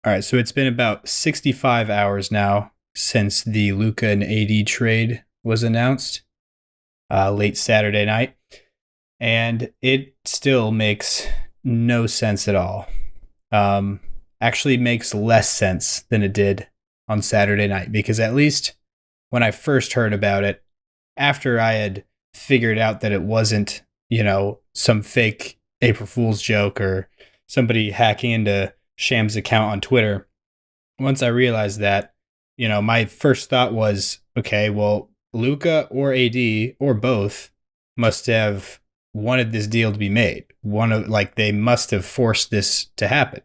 All right, so it's been about 65 hours now since the Luka and AD trade was announced late Saturday night, and it still makes no sense at all. Actually makes less sense than it did on Saturday night, because at least when I first heard about it, after I had figured out that it wasn't, some fake April Fool's joke or somebody hacking into Sham's account on Twitter, once I realized that, my first thought was, okay, well, Luka or AD or both must have wanted this deal to be made. They must have forced this to happen.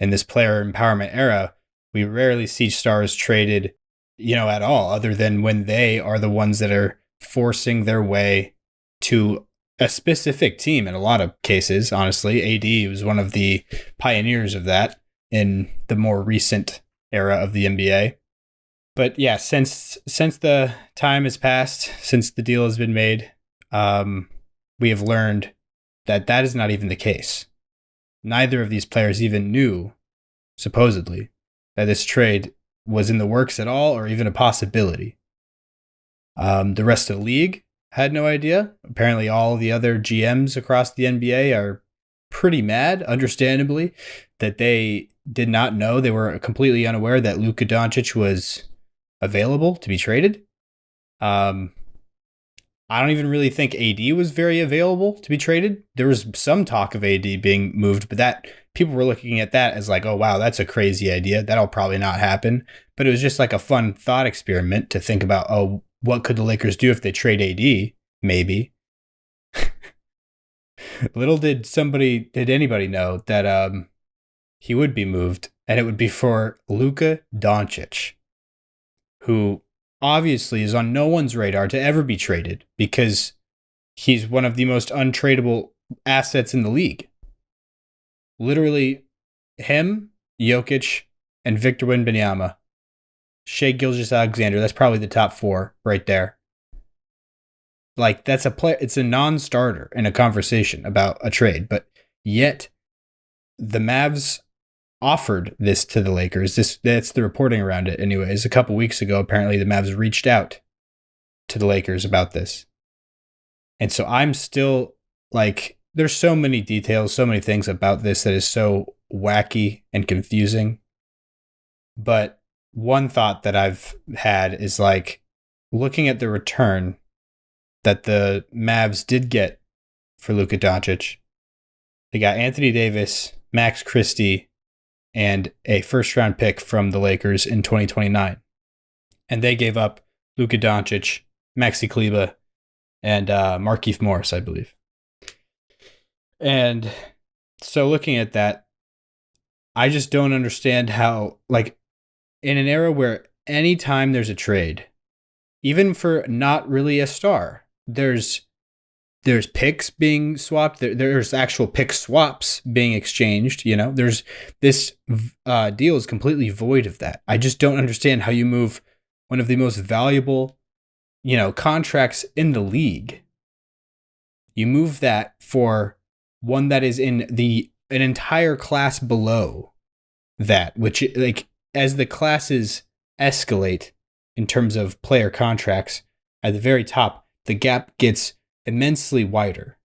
In this player empowerment era, we rarely see stars traded, at all, other than when they are the ones that are forcing their way to a specific team. In a lot of cases, honestly, AD was one of the pioneers of that in the more recent era of the NBA. But yeah, since the time has passed, since the deal has been made, we have learned that that is not even the case. Neither of these players even knew, supposedly, that this trade was in the works at all or even a possibility. The rest of the league had no idea. Apparently, all the other GMs across the NBA are pretty mad, understandably, that they did not know. They were completely unaware that Luka Doncic was available to be traded. I don't even really think AD was very available to be traded. There was some talk of AD being moved, but that people were looking at that as like, oh, wow, that's a crazy idea. That'll probably not happen. But it was just like a fun thought experiment to think about, oh, what could the Lakers do if they trade AD? Maybe. Little did anybody know that he would be moved, and it would be for Luka Doncic, who obviously is on no one's radar to ever be traded because he's one of the most untradeable assets in the league. Literally, him, Jokic, and Victor Wembanyama, Shai Gilgeous-Alexander. That's probably the top four right there. Like, that's a player. It's a non-starter in a conversation about a trade, but yet the Mavs offered this to the Lakers. That's the reporting around it anyways. A couple weeks ago, apparently the Mavs reached out to the Lakers about this. And so I'm still like, there's so many details, so many things about this that is so wacky and confusing. But one thought that I've had is like, looking at the return that the Mavs did get for Luka Doncic. They got Anthony Davis, Max Christie, and a first-round pick from the Lakers in 2029. And they gave up Luka Doncic, Maxi Kleber, and Markieff Morris, I believe. And so looking at that, I just don't understand how, like, in an era where anytime there's a trade, even for not really a star, there's picks being swapped. There's actual pick swaps being exchanged. There's this deal is completely void of that. I just don't understand how you move one of the most valuable, contracts in the league. You move that for one that is in an entire class below that, which, like, as the classes escalate in terms of player contracts, at the very top, the gap gets immensely wider.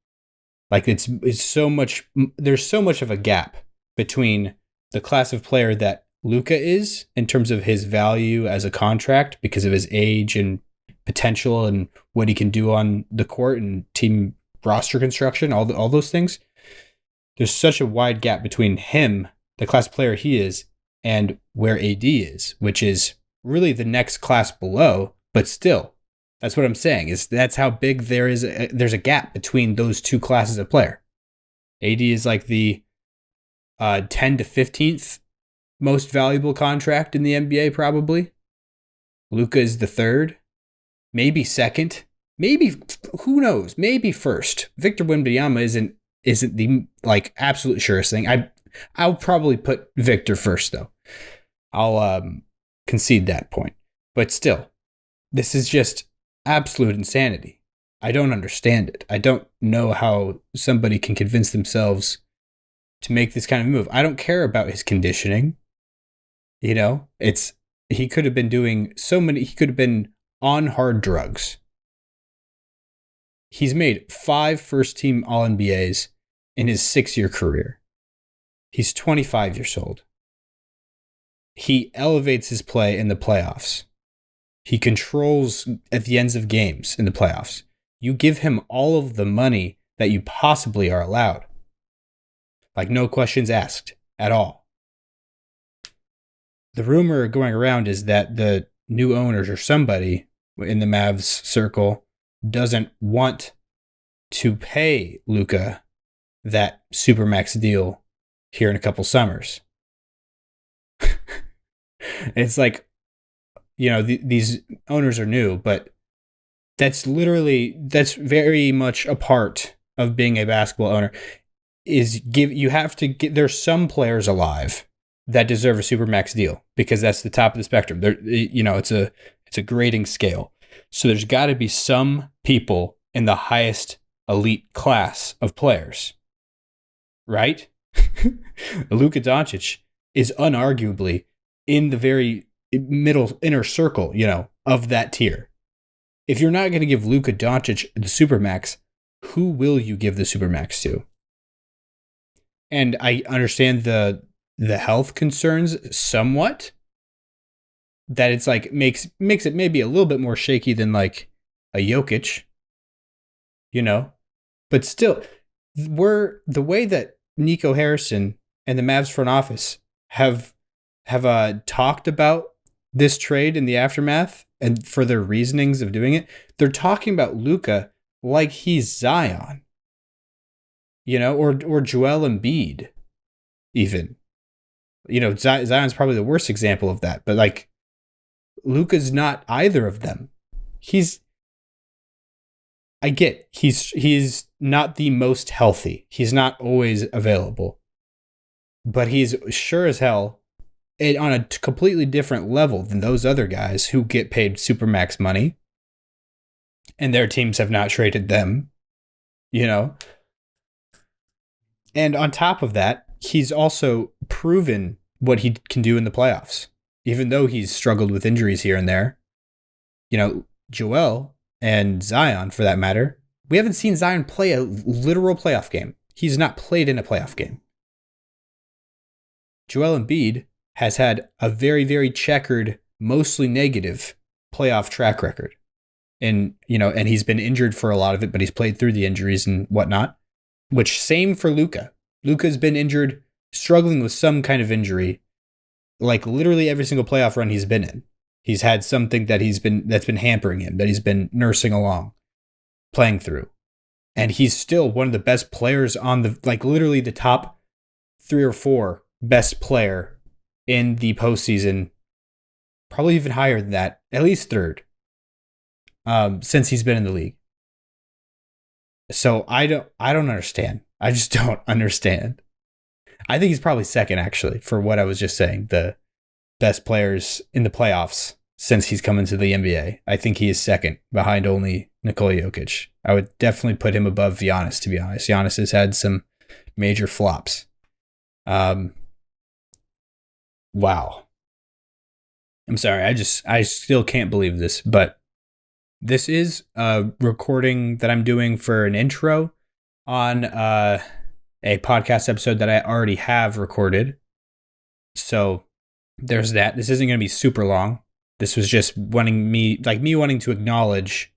Like, it's so much, there's so much of a gap between the class of player that Luka is in terms of his value as a contract because of his age and potential and what he can do on the court and team roster construction, all those things. There's such a wide gap between him, the class of player he is, and where AD is, which is really the next class below, but still, that's what I'm saying, is that's how big there's a gap between those two classes of player. AD is like the 10 to 15th most valuable contract in the NBA, probably. Luka is the third, maybe second, maybe, who knows, maybe first. Victor Wembanyama isn't the, like, absolute surest thing. I'll probably put Victor first, though. I'll concede that point. But still, this is just absolute insanity. I don't understand it. I don't know how somebody can convince themselves to make this kind of move. I don't care about his conditioning. You know, he could have been doing so many, he could have been on hard drugs. He's made 5 first team All NBAs in his 6-year career. He's 25 years old. He elevates his play in the playoffs. He controls at the ends of games in the playoffs. You give him all of the money that you possibly are allowed. Like, no questions asked at all. The rumor going around is that the new owners or somebody in the Mavs circle doesn't want to pay Luka that supermax deal here in a couple summers. It's like, you know, these owners are new, but that's very much a part of being a basketball owner. You have to get, there's some players alive that deserve a supermax deal because that's the top of the spectrum. It's a grading scale. So there's got to be some people in the highest elite class of players, right? Luka Doncic is unarguably in the very middle inner circle, of that tier. If you're not going to give Luka Doncic the supermax, who will you give the supermax to? And I understand the health concerns somewhat. That it's like makes it maybe a little bit more shaky than like a Jokic, But still, the way that Nico Harrison and the Mavs front office have talked about this trade in the aftermath and for their reasonings of doing it, they're talking about Luka like he's Zion, or Joel Embiid, even. Zion's probably the worst example of that, but like Luka's not either of them. He's not the most healthy. He's not always available, but he's sure as hell on a completely different level than those other guys who get paid supermax money and their teams have not traded them, And on top of that, he's also proven what he can do in the playoffs, even though he's struggled with injuries here and there. Joel and Zion, for that matter, we haven't seen Zion play a literal playoff game. He's not played in a playoff game. Joel Embiid has had a very, very checkered, mostly negative playoff track record. And he's been injured for a lot of it, but he's played through the injuries and whatnot, which same for Luka. Luka's been injured, struggling with some kind of injury, like literally every single playoff run he's been in. He's had something that's been hampering him, that he's been nursing along, playing through. And he's still one of the best players on literally the top 3 or 4 best player in the postseason, probably even higher than that, at least 3rd, since he's been in the league. So I don't understand. I just don't understand. I think he's probably 2nd, actually, for what I was just saying. The best players in the playoffs since he's come into the NBA. I think he is 2nd, behind only Nikola Jokic. I would definitely put him above Giannis, to be honest. Giannis has had some major flops. Wow. I'm sorry. I still can't believe this, but this is a recording that I'm doing for an intro on a podcast episode that I already have recorded. So there's that. This isn't going to be super long. This was just me wanting to acknowledge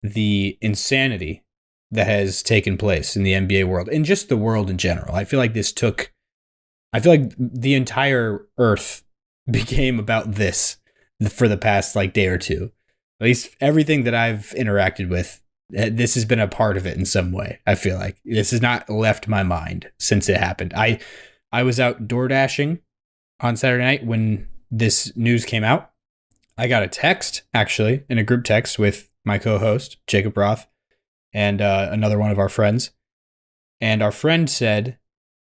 the insanity that has taken place in the NBA world and just the world in general. I feel like the entire earth became about this for the past day or two. At least everything that I've interacted with, this has been a part of it in some way. I feel like this has not left my mind since it happened. I was out door dashing on Saturday night when this news came out. I got a text, actually, in a group text with my co-host, Jacob Roth, and another one of our friends. And our friend said,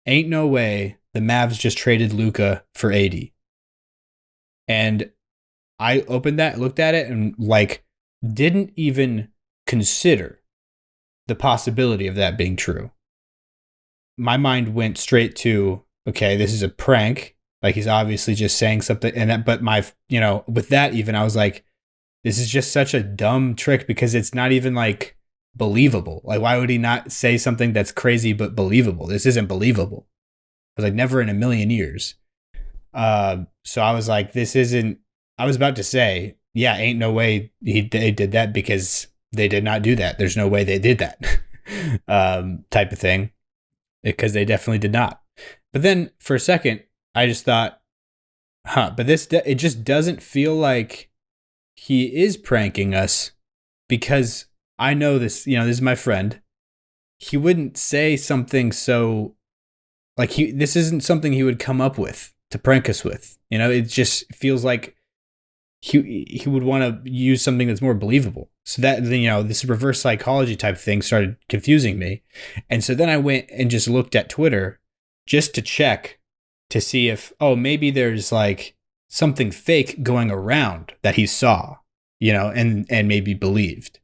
"Ain't no way the Mavs just traded Luka for AD." And I opened that, looked at it, and didn't even consider the possibility of that being true. My mind went straight to, okay, this is a prank. Like he's obviously just saying something. And that, but with that, even I was like, this is just such a dumb trick because it's not even like believable. Like, why would he not say something that's crazy but believable? This isn't believable. I was like, never in a million years. So I was like, this isn't. I was about to say, yeah, ain't no way they did that because they did not do that. There's no way they did that, type of thing, because they definitely did not. But then for a second, I just thought, but it just doesn't feel like he is pranking us because I know this, this is my friend. He wouldn't say something so like this isn't something he would come up with to prank us with. It just feels like he would want to use something that's more believable. So that, this reverse psychology type thing started confusing me. And so then I went and just looked at Twitter just to check to see if, maybe there's like something fake going around that he saw, and maybe believed,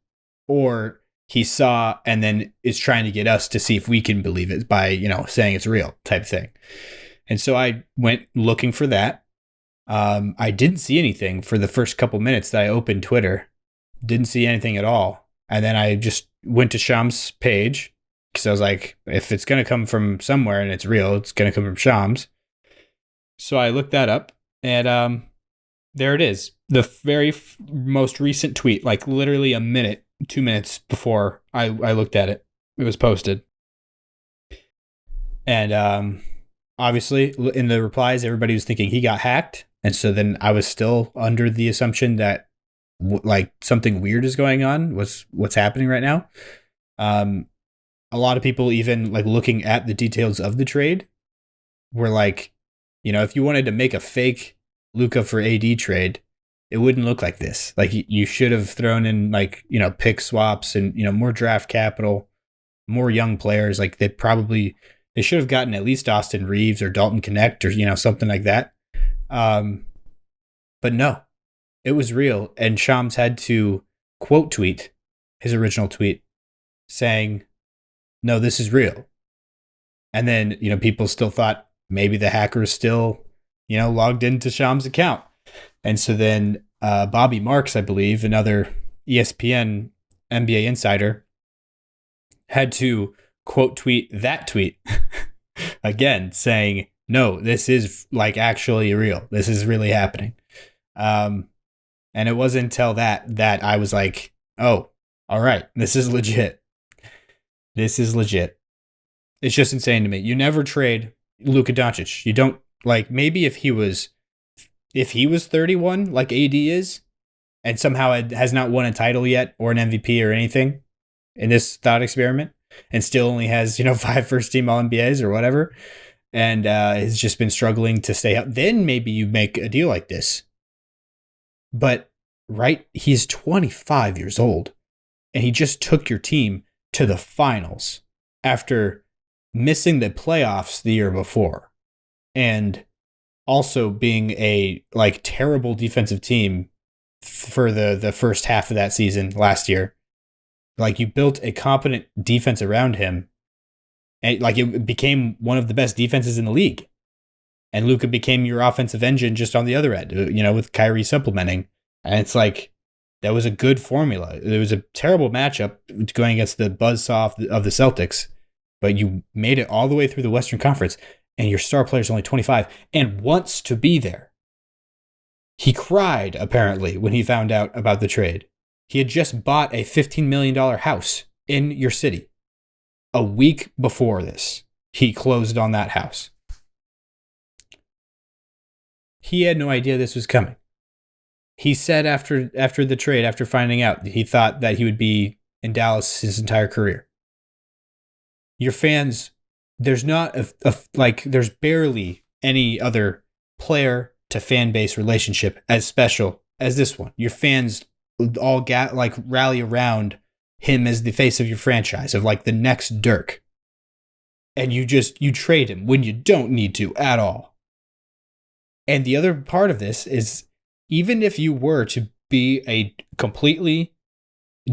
or he saw and then is trying to get us to see if we can believe it by, saying it's real type thing. And so I went looking for that. I didn't see anything for the first couple minutes that I opened Twitter. Didn't see anything at all. And then I just went to Sham's page because I was like, if it's going to come from somewhere and it's real, it's going to come from Sham's. So I looked that up and there it is. The very most recent tweet, like literally a minute, 2 minutes before I looked at it. It was posted. And obviously in the replies, everybody was thinking he got hacked. And so then I was still under the assumption that like something weird is going on. What's happening right now. A lot of people even like looking at the details of the trade were like, if you wanted to make a fake Luka for AD trade, it wouldn't look like this. Like you should have thrown in like, pick swaps and, more draft capital, more young players. Like they should have gotten at least Austin Reeves or Dalton Connect or, something like that. But no, it was real. And Shams had to quote tweet his original tweet saying, no, this is real. And then, people still thought maybe the hacker is still, logged into Shams' account. And so then Bobby Marks, I believe, another ESPN NBA insider, had to quote tweet that tweet again saying, no, this is like actually real. This is really happening. And it wasn't until that I was like, oh, all right, this is legit. This is legit. It's just insane to me. You never trade Luka Doncic. You don't, like, maybe if he was 31 like AD is and somehow has not won a title yet or an MVP or anything in this thought experiment and still only has, 5 first team All NBAs or whatever, and has just been struggling to stay out, then maybe you make a deal like this. But right, he's 25 years old and he just took your team to the finals after missing the playoffs the year before and also being a like terrible defensive team for the first half of that season last year. Like you built a competent defense around him and like it became one of the best defenses in the league. And Luka became your offensive engine just on the other end, with Kyrie supplementing. And it's like, that was a good formula. It was a terrible matchup going against the buzzsaw of the Celtics, but you made it all the way through the Western Conference and your star player is only 25 and wants to be there. He cried, apparently, when he found out about the trade. He had just bought a $15 million house in your city. A week before this, he closed on that house. He had no idea this was coming. He said after the trade, after finding out, he thought that he would be in Dallas his entire career. Your fans, there's not there's barely any other player to fan base relationship as special as this one. Your fans all rally around him as the face of your franchise, of like the next Dirk. And you trade him when you don't need to at all. And the other part of this is, even if you were to be a completely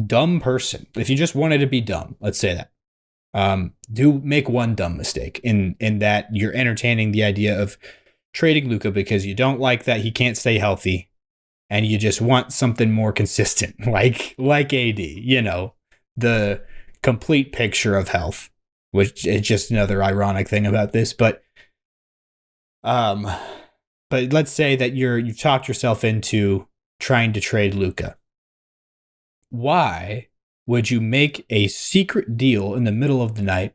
dumb person, if you just wanted to be dumb, let's say that, do make one dumb mistake in that you're entertaining the idea of trading Luka because you don't like that he can't stay healthy and you just want something more consistent, like AD, the complete picture of health, which is just another ironic thing about this. Um, but let's say that you've talked yourself into trying to trade Luka. Why would you make a secret deal in the middle of the night?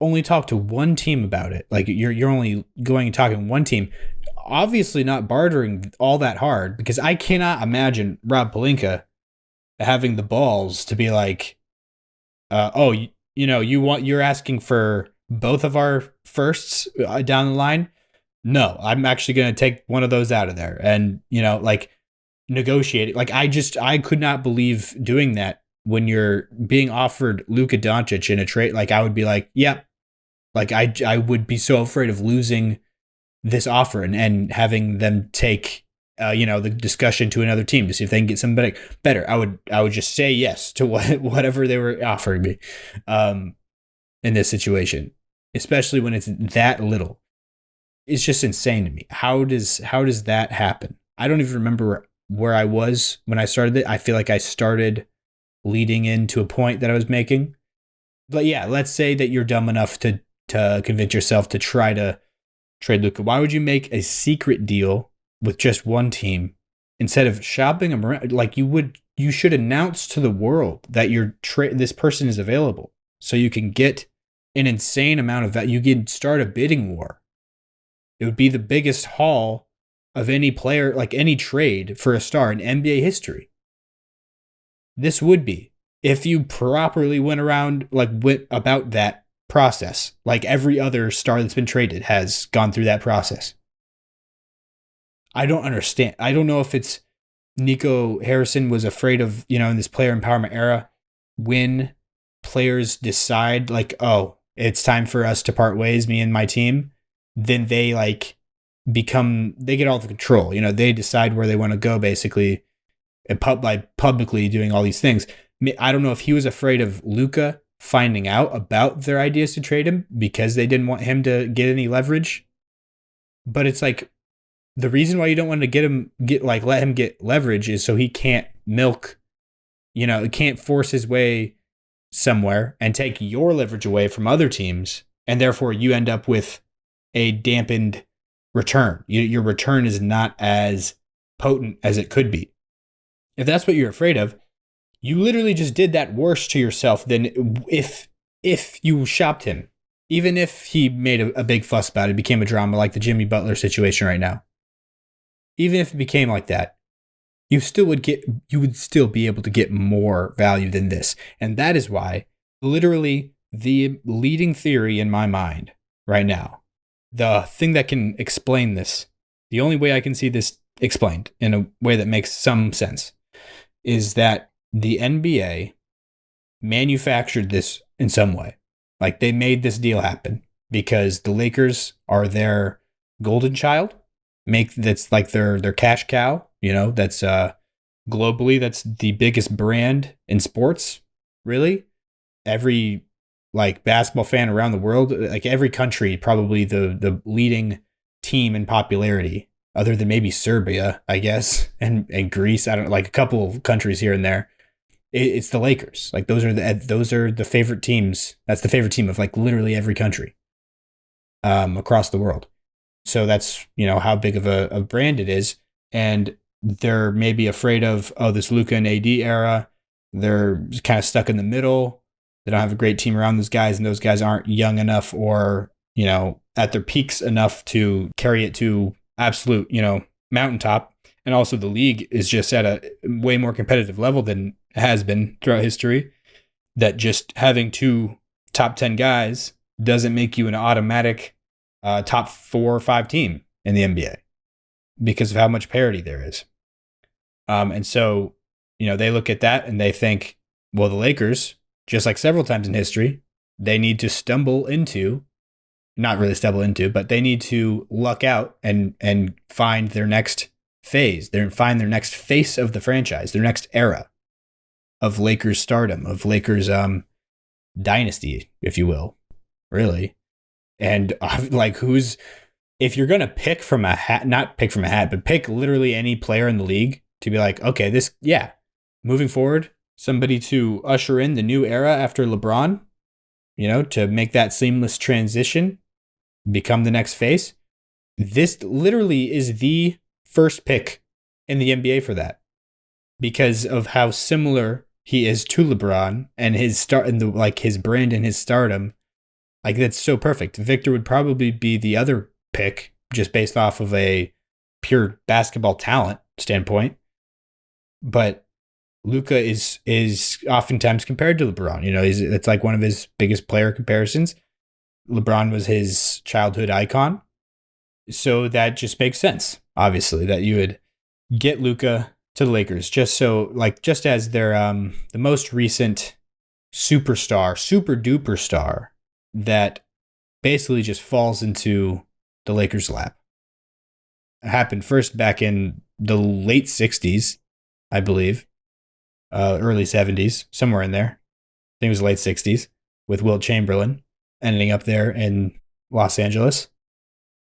Only talk to one team about it. Like you're only going and talking to one team. Obviously not bartering all that hard, because I cannot imagine Rob Pelinka having the balls to be like, you're asking for both of our firsts down the line. No, I'm actually going to take one of those out of there and, like negotiate it. Like I could not believe doing that when you're being offered Luka Doncic in a trade. Like I would be like, yep. Like I would be so afraid of losing this offer and having them take, the discussion to another team to see if they can get something better. I would just say yes to whatever they were offering me, in this situation, especially when it's that little. It's just insane to me. How does that happen? I don't even remember where I was when I started it. I feel like I started leading into a point that I was making. But yeah, let's say that you're dumb enough to convince yourself to try to trade Luka. Why would you make a secret deal with just one team instead of shopping them around? Like you should announce to the world that this person is available, so you can get an insane amount of that. You can start a bidding war. It would be the biggest haul of any player, like any trade for a star in NBA history. This would be, if you properly went about that process, like every other star that's been traded has gone through that process. I don't understand. I don't know if it's Nico Harrison was afraid of, in this player empowerment era, when players decide like, oh, it's time for us to part ways, me and my team, then they they get all the control. They decide where they want to go, basically, and by publicly doing all these things. I don't know if he was afraid of Luka finding out about their ideas to trade him because they didn't want him to get any leverage. But it's like, the reason why you don't want to let him get leverage is so he can't can't force his way somewhere and take your leverage away from other teams. And therefore you end up with a dampened return. Your return is not as potent as it could be. If that's what you're afraid of, you literally just did that worse to yourself than if you shopped him. Even if he made a big fuss about it, became a drama like the Jimmy Butler situation right now. Even if it became like that, you would still be able to get more value than this. And that is why, literally, the leading theory in my mind right now, the thing that can explain this, the only way I can see this explained in a way that makes some sense, is that the NBA manufactured this in some way. Like, they made this deal happen because the Lakers are their golden child. That's like their cash cow. That's globally, that's the biggest brand in sports. Really, every basketball fan around the world, like every country, probably the leading team in popularity, other than maybe Serbia, I guess, and Greece. I don't like a couple of countries here and there. It's the Lakers. Like those are the favorite teams. That's the favorite team of literally every country across the world. So that's, how big of a brand it is. And they're maybe afraid of, this Luka and AD era. They're kind of stuck in the middle. They don't have a great team around those guys, and those guys aren't young enough or, at their peaks enough to carry it to absolute, mountaintop. And also the league is just at a way more competitive level than it has been throughout history. That just having two top 10 guys doesn't make you an automatic top 4 or 5 team in the NBA because of how much parity there is. And so, they look at that and they think, well, the Lakers, just like several times in history, they need to not really stumble into, but they need to luck out and find their next phase. Find their next face of the franchise, their next era of Lakers stardom, of Lakers dynasty, if you will, really. And if you're going to pick from a hat, not pick from a hat, but pick literally any player in the league to be like, okay, moving forward, somebody to usher in the new era after LeBron, to make that seamless transition, become the next face. This literally is the first pick in the NBA for that because of how similar he is to LeBron and his start and his brand and his stardom. Like, that's so perfect. Victor would probably be the other pick just based off of a pure basketball talent standpoint. But Luka is oftentimes compared to LeBron. It's like one of his biggest player comparisons. LeBron was his childhood icon. So that just makes sense, obviously, that you would get Luka to the Lakers just as their the most recent superstar, super duper star that basically just falls into the Lakers' lap. It happened first back in the late 60s, I believe, early 70s, somewhere in there. I think it was late 60s with Wilt Chamberlain ending up there in Los Angeles.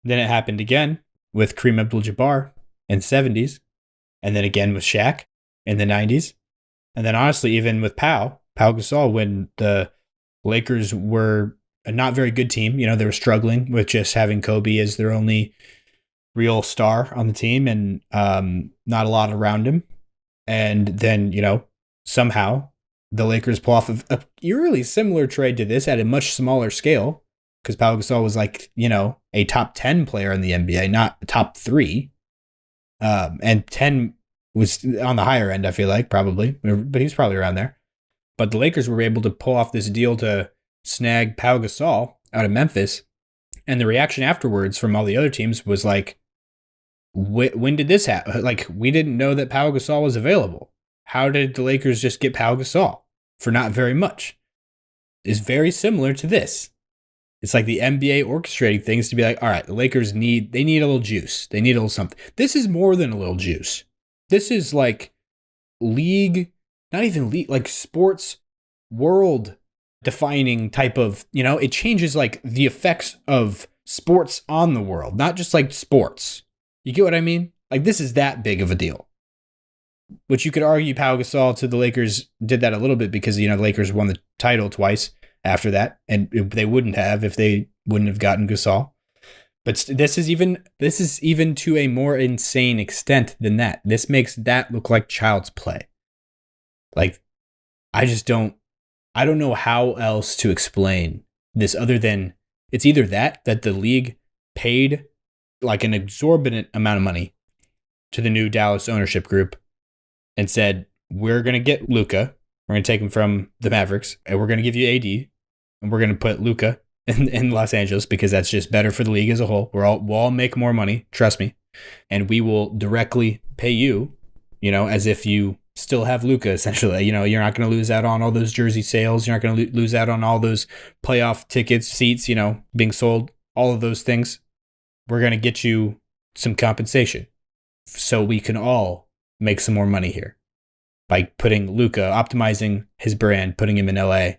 Then it happened again with Kareem Abdul-Jabbar in the 70s, and then again with Shaq in the 90s. And then honestly, even with Pau Gasol, when the Lakers were a not very good team, they were struggling with just having Kobe as their only real star on the team and not a lot around him. And then, somehow the Lakers pull off a eerily similar trade to this at a much smaller scale because Pau Gasol was a top 10 player in the NBA, not a top 3. And 10 was on the higher end, I feel like, probably, but he's probably around there. But the Lakers were able to pull off this deal to snag Pau Gasol out of Memphis. And the reaction afterwards from all the other teams was like, when did this happen? Like, we didn't know that Pau Gasol was available. How did the Lakers just get Pau Gasol for not very much? It's very similar to this. It's like the NBA orchestrating things to be like, all right, the Lakers need a little juice. They need a little something. This is more than a little juice. This is like league, not even league, like sports world defining type of, it changes like the effects of sports on the world, not just like sports. You get what I mean? Like, this is that big of a deal. Which you could argue Pau Gasol to the Lakers did that a little bit because, the Lakers won the title twice after that, and they wouldn't have if they wouldn't have gotten Gasol. But this is even to a more insane extent than that. This makes that look like child's play. Like, I don't know how else to explain this other than it's either that the league paid like an exorbitant amount of money to the new Dallas ownership group and said, we're going to get Luka. We're going to take him from the Mavericks and we're going to give you AD and we're going to put Luka in Los Angeles because that's just better for the league as a whole. We'll all make more money. Trust me. And we will directly pay you, as if you still have Luka, essentially. You're not going to lose out on all those jersey sales. You're not going to lose out on all those playoff tickets, seats, being sold, all of those things. We're going to get you some compensation so we can all make some more money here by putting Luka, optimizing his brand, putting him in LA,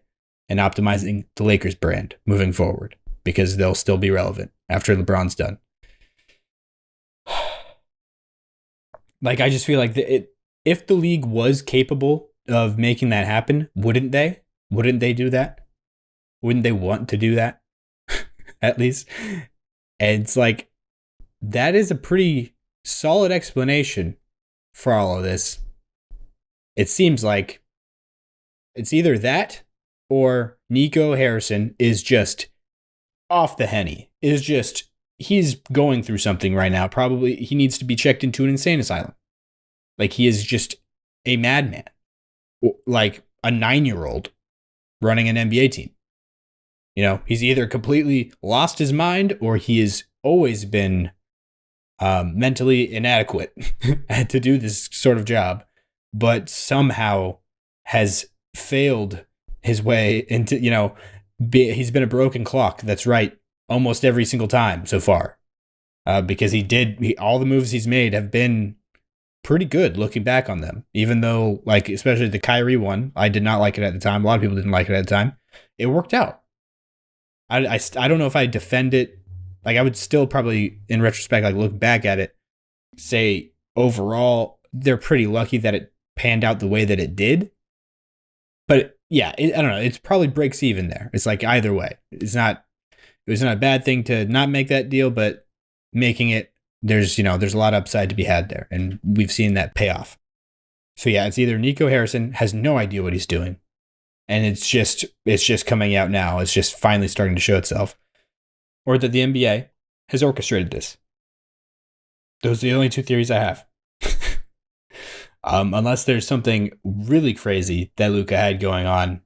and optimizing the Lakers brand moving forward because they'll still be relevant after LeBron's done. Like, I just feel like if the league was capable of making that happen, wouldn't they? Wouldn't they do that? Wouldn't they want to do that? At least. And it's like, that is a pretty solid explanation for all of this. It seems like it's either that or Nico Harrison is just off the henny. He's going through something right now. Probably he needs to be checked into an insane asylum. Like, he is just a madman. Like a 9-year-old running an NBA team. He's either completely lost his mind or he has always been mentally inadequate to do this sort of job, but somehow has failed his way into, he's been a broken clock. That's right. Almost every single time so far. Because all the moves he's made have been pretty good looking back on them, even though, like, especially the Kyrie one, I did not like it at the time. A lot of people didn't like it at the time. It worked out. I don't know if I defend it Like I would still probably, in retrospect, like look back at it, say overall they're pretty lucky that it panned out the way that it did. But yeah, I don't know. It's probably breaks even there. It's like either way, it was not a bad thing to not make that deal, but making it, there's a lot of upside to be had there, and we've seen that pay off. So yeah, it's either Nico Harrison has no idea what he's doing, and it's just coming out now. It's just finally starting to show itself, or that the NBA has orchestrated this. Those are the only two theories I have. Unless there's something really crazy that Luka had going on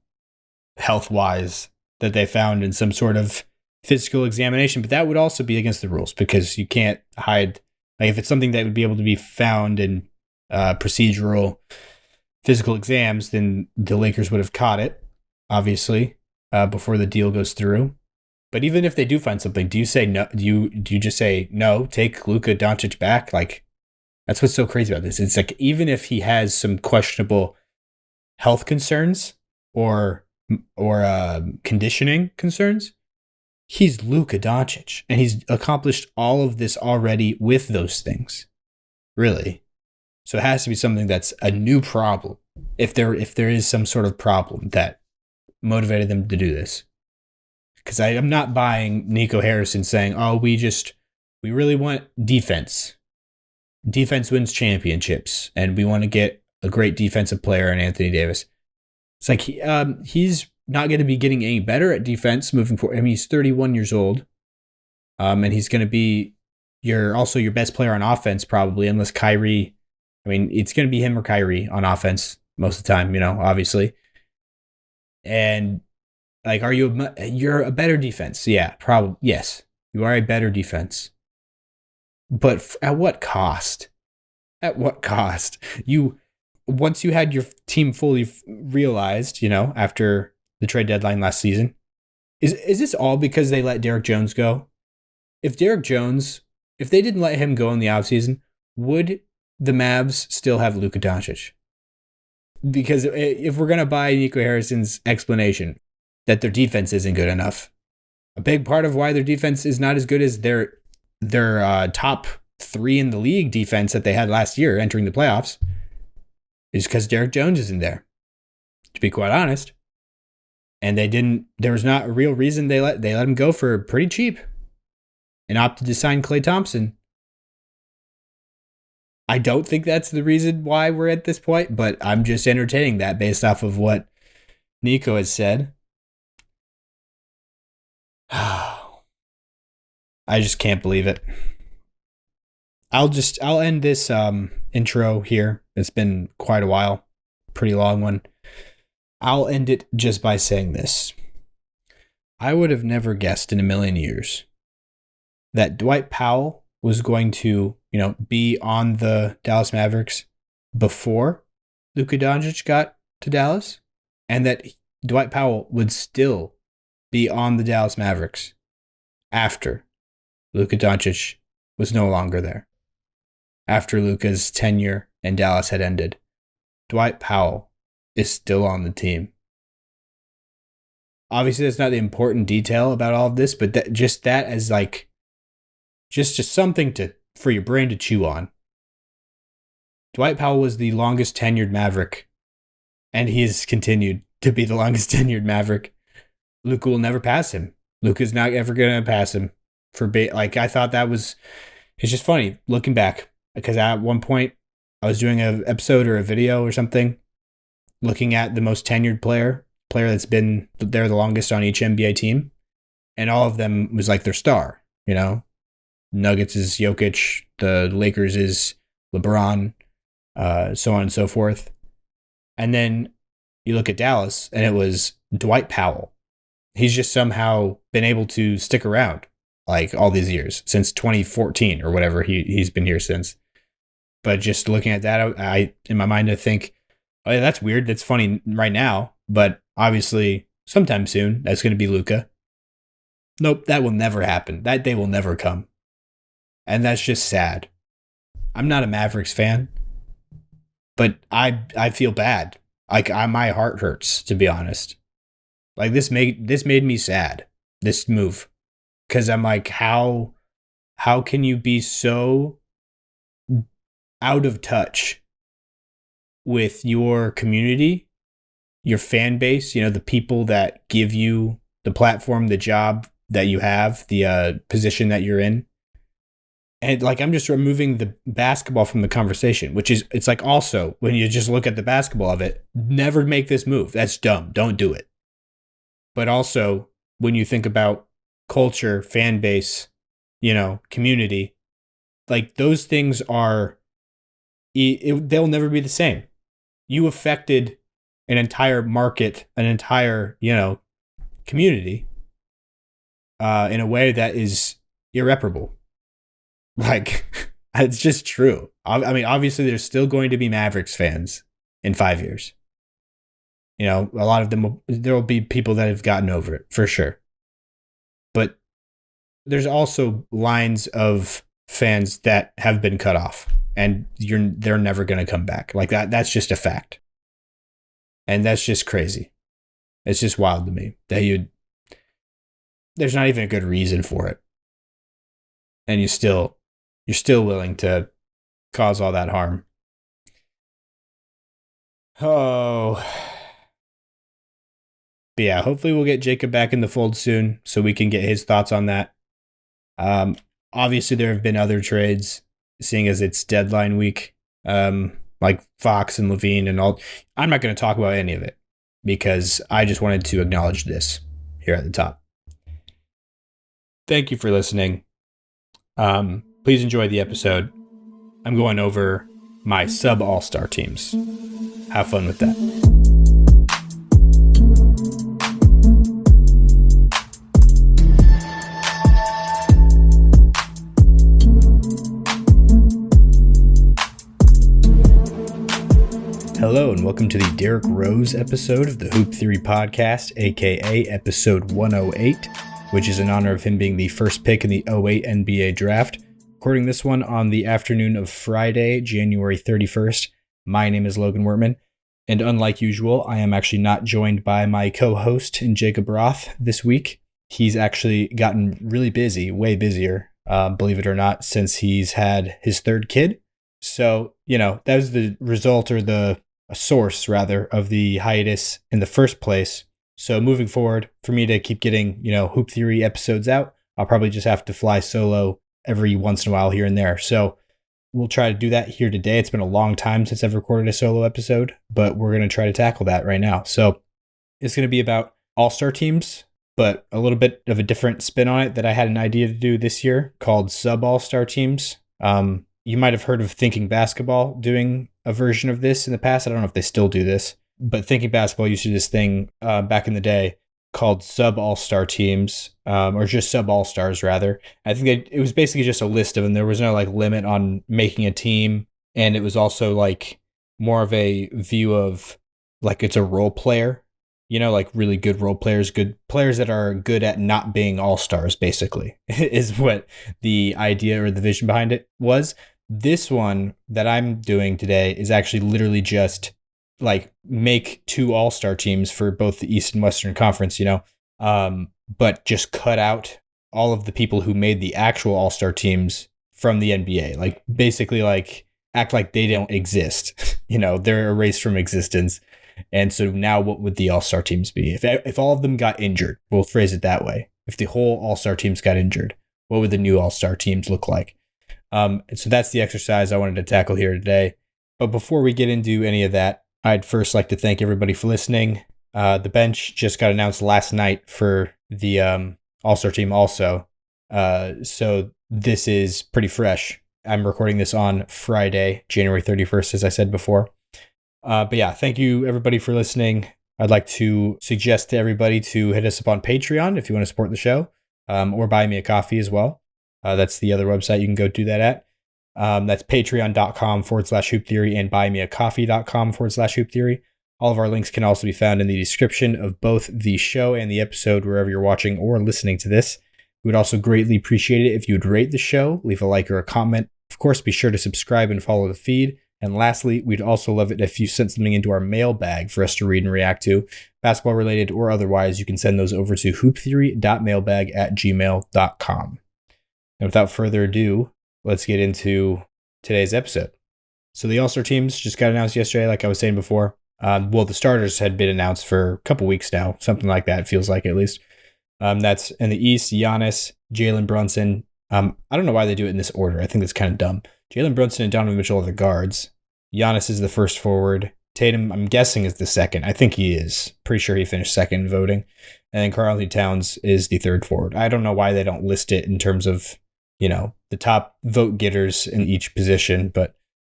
health wise that they found in some sort of physical examination, but that would also be against the rules because you can't hide. Like if it's something that would be able to be found in procedural physical exams, then the Lakers would have caught it, obviously, before the deal goes through. But even if they do find something, do you say no? Do you just say no? Take Luka Doncic back? Like that's what's so crazy about this. It's like even if he has some questionable health concerns or conditioning concerns, he's Luka Doncic, and he's accomplished all of this already with those things. Really. So it has to be something that's a new problem. If there is some sort of problem that motivated them to do this. Because I'm not buying Nico Harrison saying, oh, we really want defense. Defense wins championships, and we want to get a great defensive player in Anthony Davis. It's like he's not going to be getting any better at defense moving forward. I mean, he's 31 years old, and he's going to be your best player on offense probably, unless Kyrie. I mean, it's going to be him or Kyrie on offense most of the time, obviously. And like, you're a better defense? Yeah, probably. Yes, you are a better defense. But at what cost? At what cost? Once you had your team fully realized, after the trade deadline last season, is this all because they let Derrick Jones go? If they didn't let him go in the offseason, would the Mavs still have Luka Doncic? Because if we're going to buy Nico Harrison's explanation that their defense isn't good enough, a big part of why their defense is not as good as their top 3 in the league defense that they had last year entering the playoffs is because Derrick Jones isn't there, to be quite honest. And there was not a real reason they let him go for pretty cheap and opted to sign Klay Thompson. I don't think that's the reason why we're at this point, but I'm just entertaining that based off of what Nico has said. I just can't believe it. I'll end this intro here. It's been quite a while, pretty long one. I'll end it just by saying this. I would have never guessed in a million years that Dwight Powell was going to, be on the Dallas Mavericks before Luka Doncic got to Dallas, and that Dwight Powell would still be on the Dallas Mavericks after Luka Doncic was no longer there. After Luka's tenure in Dallas had ended, Dwight Powell is still on the team. Obviously, that's not the important detail about all of this, but that as like just something for your brain to chew on. Dwight Powell was the longest tenured Maverick, and he has continued to be the longest tenured Maverick. Luka will never pass him. Luka's not ever going to pass him. I thought it's just funny looking back, because at one point I was doing an episode or a video or something looking at the most tenured player that's been there the longest on each NBA team, and all of them was like their star, Nuggets is Jokic, the Lakers is LeBron, so on and so forth. And then you look at Dallas, and it was Dwight Powell. He's just somehow been able to stick around like all these years, since 2014 or whatever he's been here since. But just looking at that, I in my mind I think, oh yeah, that's weird. That's funny right now, but obviously sometime soon that's going to be Luka. Nope, that will never happen. That day will never come. And that's just sad. I'm not a Mavericks fan, but I feel bad. Like my heart hurts, to be honest. Like this made me sad. This move. Because I'm like, how can you be so out of touch with your community, your fan base, the people that give you the platform, the job that you have, the position that you're in. And like, I'm just removing the basketball from the conversation, which is, it's like, also, when you just look at the basketball of it, never make this move. That's dumb. Don't do it. But also, when you think about culture, fan base, community, like those things they'll never be the same. You affected an entire market, an entire, community in a way that is irreparable. Like, it's just true. I mean, obviously, there's still going to be Mavericks fans in 5 years. A lot of them, there will be people that have gotten over it, for sure. But there's also lines of fans that have been cut off, and they're never going to come back. Like that. That's just a fact. And that's just crazy. It's just wild to me that there's not even a good reason for it. And you're still willing to cause all that harm. Oh. But yeah, hopefully we'll get Jacob back in the fold soon so we can get his thoughts on that. Obviously there have been other trades, seeing as it's deadline week, like Fox and Levine and all. I'm not going to talk about any of it because I just wanted to acknowledge this here at the top. Thank you for listening. Please enjoy the episode. I'm going over my sub all-star teams. Have fun with that. Hello and welcome to the Derrick Rose episode of the Hoop Theory Podcast, aka episode 108, which is in honor of him being the first pick in the 08 NBA draft. Recording this one on the afternoon of Friday, January 31st. My name is Logan Wertman, and unlike usual, I am actually not joined by my co-host, Jacob Roth, this week. He's actually gotten really busy, way busier, believe it or not, since he's had his third kid. So, that was the result, or a source, rather, of the hiatus in the first place. So moving forward, for me to keep getting, Hoop Theory episodes out, I'll probably just have to fly solo every once in a while here and there. So we'll try to do that here today. It's been a long time since I've recorded a solo episode, but we're going to try to tackle that right now. So it's going to be about all-star teams, but a little bit of a different spin on it that I had an idea to do this year called sub all-star teams. You might have heard of Thinking Basketball doing a version of this in the past. I don't know if they still do this, but Thinking Basketball used to do this thing back in the day called sub all-star teams, or just sub all-stars rather. I think it was basically just a list of them. There was no like limit on making a team, and it was also like more of a view of like it's a role player, like really good role players, good players that are good at not being all-stars, basically, is what the idea or the vision behind it was. This one that I'm doing today is actually literally just like make two all-star teams for both the East and Western Conference, but just cut out all of the people who made the actual all-star teams from the NBA. Like basically like act like they don't exist. They're erased from existence. And so now what would the all-star teams be? If all of them got injured, we'll phrase it that way. If the whole all-star teams got injured, what would the new all-star teams look like? And so that's the exercise I wanted to tackle here today. But before we get into any of that, I'd first like to thank everybody for listening. The bench just got announced last night for the all-star team also. So this is pretty fresh. I'm recording this on Friday, January 31st, as I said before. But yeah, thank you everybody for listening. I'd like to suggest to everybody to hit us up on Patreon if you want to support the show, or buy me a coffee as well. That's the other website you can go do that at. That's patreon.com/hoop theory and buymeacoffee.com/hoop theory. All of our links can also be found in the description of both the show and the episode, wherever you're watching or listening to this. We would also greatly appreciate it if you would rate the show, leave a like or a comment. Of course, be sure to subscribe and follow the feed. And lastly, we'd also love it if you sent something into our mailbag for us to read and react to, basketball related or otherwise. You can send those over to hooptheory.mailbag@gmail.com. And without further ado, let's get into today's episode. So the All-Star teams just got announced yesterday, like I was saying before. The starters had been announced for a couple weeks now, something like that, it feels like at least. That's in the East, Giannis, Jalen Brunson. I don't know why they do it in this order. I think that's kind of dumb. Jalen Brunson and Donovan Mitchell are the guards. Giannis is the first forward. Tatum, I'm guessing, is the second. I think he is. Pretty sure he finished second in voting. And then Karl-Anthony Towns is the third forward. I don't know why they don't list it in terms of, the top vote getters in each position, but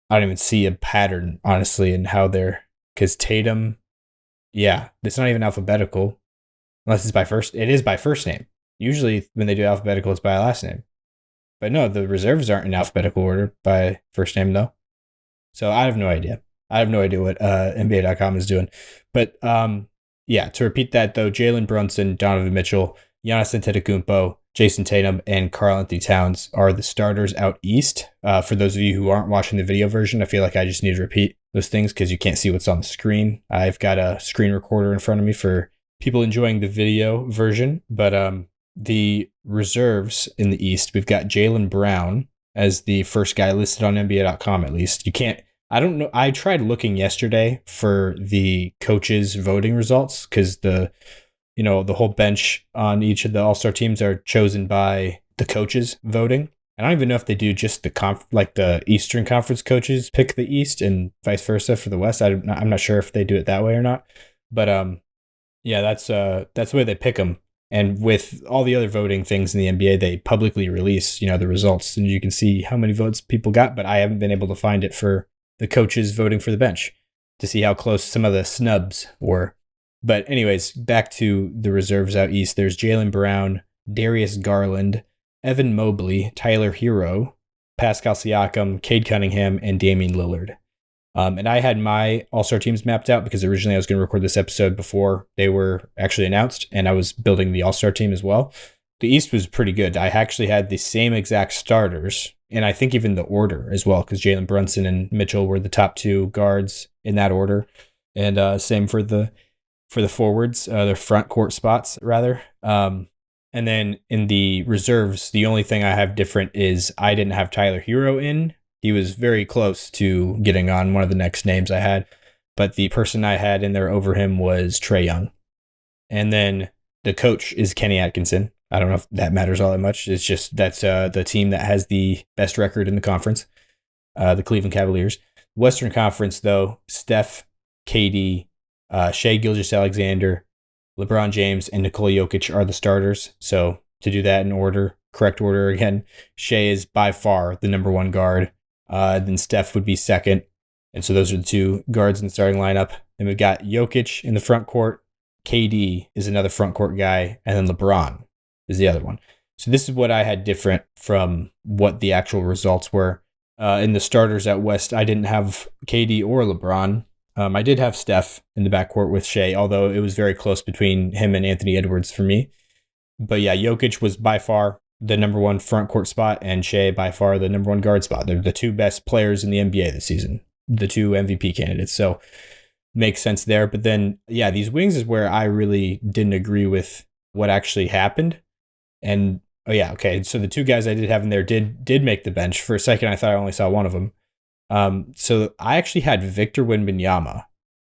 I don't even see a pattern, honestly, in how they're... Because Tatum, it's not even alphabetical. Unless it's by first. It is by first name. Usually when they do alphabetical, it's by last name. But no, the reserves aren't in alphabetical order by first name, though. So I have no idea. I have no idea what NBA.com is doing. But to repeat that, though, Jalen Brunson, Donovan Mitchell, Giannis Antetokounmpo, Jason Tatum, and Karl-Anthony Towns are the starters out east. For those of you who aren't watching the video version, I feel like I just need to repeat those things because you can't see what's on the screen. I've got a screen recorder in front of me for people enjoying the video version. But the reserves in the East, we've got Jaylen Brown as the first guy listed on NBA.com, at least. I don't know. I tried looking yesterday for the coaches' voting results because the whole bench on each of the All-Star teams are chosen by the coaches voting. I don't even know if they do just the Eastern Conference coaches pick the East and vice versa for the West. I'm not sure if they do it that way or not. But that's the way they pick them. And with all the other voting things in the NBA, they publicly release, the results, and you can see how many votes people got. But I haven't been able to find it for the coaches voting for the bench to see how close some of the snubs were. But anyways, back to the reserves out east. There's Jaylen Brown, Darius Garland, Evan Mobley, Tyler Hero, Pascal Siakam, Cade Cunningham, and Damian Lillard. And I had my All-Star teams mapped out because originally I was going to record this episode before they were actually announced, and I was building the All-Star team as well. The East was pretty good. I actually had the same exact starters, and I think even the order as well, because Jalen Brunson and Mitchell were the top two guards in that order, and same for the forwards, their front court spots rather. And then in the reserves, the only thing I have different is I didn't have Tyler Hero in. He was very close to getting on one of the next names I had, but the person I had in there over him was Trae Young. And then the coach is Kenny Atkinson. I don't know if that matters all that much. It's just that's the team that has the best record in the conference, the Cleveland Cavaliers. Western Conference, though, Steph, KD, Shai Gilgeous-Alexander, LeBron James, and Nikola Jokic are the starters. So to do that in correct order again, Shai is by far the number one guard. Then Steph would be second. And so those are the two guards in the starting lineup. Then we've got Jokic in the front court. KD is another front court guy. And then LeBron is the other one. So this is what I had different from what the actual results were. In the starters out west, I didn't have KD or LeBron. I did have Steph in the backcourt with Shai, although it was very close between him and Anthony Edwards for me. But yeah, Jokic was by far the number one front court spot, and Shai by far the number one guard spot. They're the two best players in the NBA this season, the two MVP candidates. So makes sense there. But then, these wings is where I really didn't agree with what actually happened. And so the two guys I did have in there did make the bench. For a second, I thought I only saw one of them. So I actually had Victor Wembanyama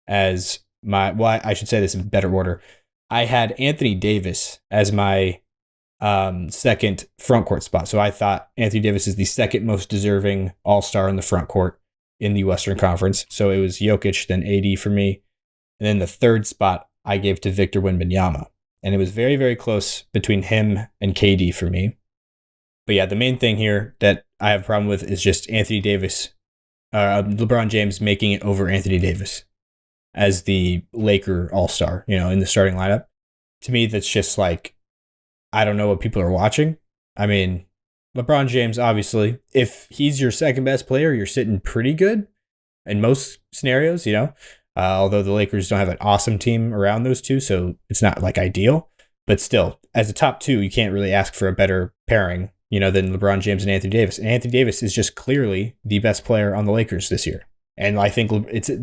as I should say this in better order. I had Anthony Davis as my second front court spot. So I thought Anthony Davis is the second most deserving all-star in the front court in the Western Conference. So it was Jokic, then AD for me. And then the third spot I gave to Victor Wembanyama. And it was very, very close between him and KD for me. But yeah, the main thing here that I have a problem with is just Anthony Davis, LeBron James making it over Anthony Davis as the Laker all-star, in the starting lineup. To me, that's just like, I don't know what people are watching. I mean, LeBron James, obviously, if he's your second best player, you're sitting pretty good in most scenarios, although the Lakers don't have an awesome team around those two, so it's not like ideal. But still, as a top two, you can't really ask for a better pairing, than LeBron James and Anthony Davis. And Anthony Davis is just clearly the best player on the Lakers this year. And I think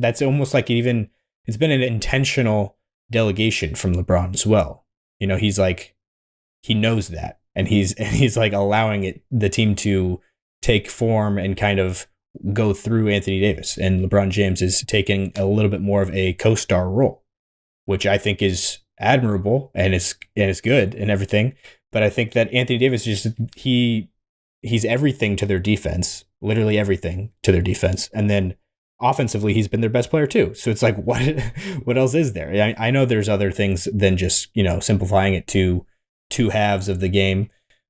that's almost like it's been an intentional delegation from LeBron as well. He's like, he knows that, and he's like allowing the team to take form and kind of go through Anthony Davis, and LeBron James is taking a little bit more of a co-star role, which I think is admirable and it's good and everything. But I think that Anthony Davis he's everything to their defense, literally everything to their defense, and then offensively he's been their best player too. So it's like, what else is there? I know there's other things than just simplifying it to two halves of the game.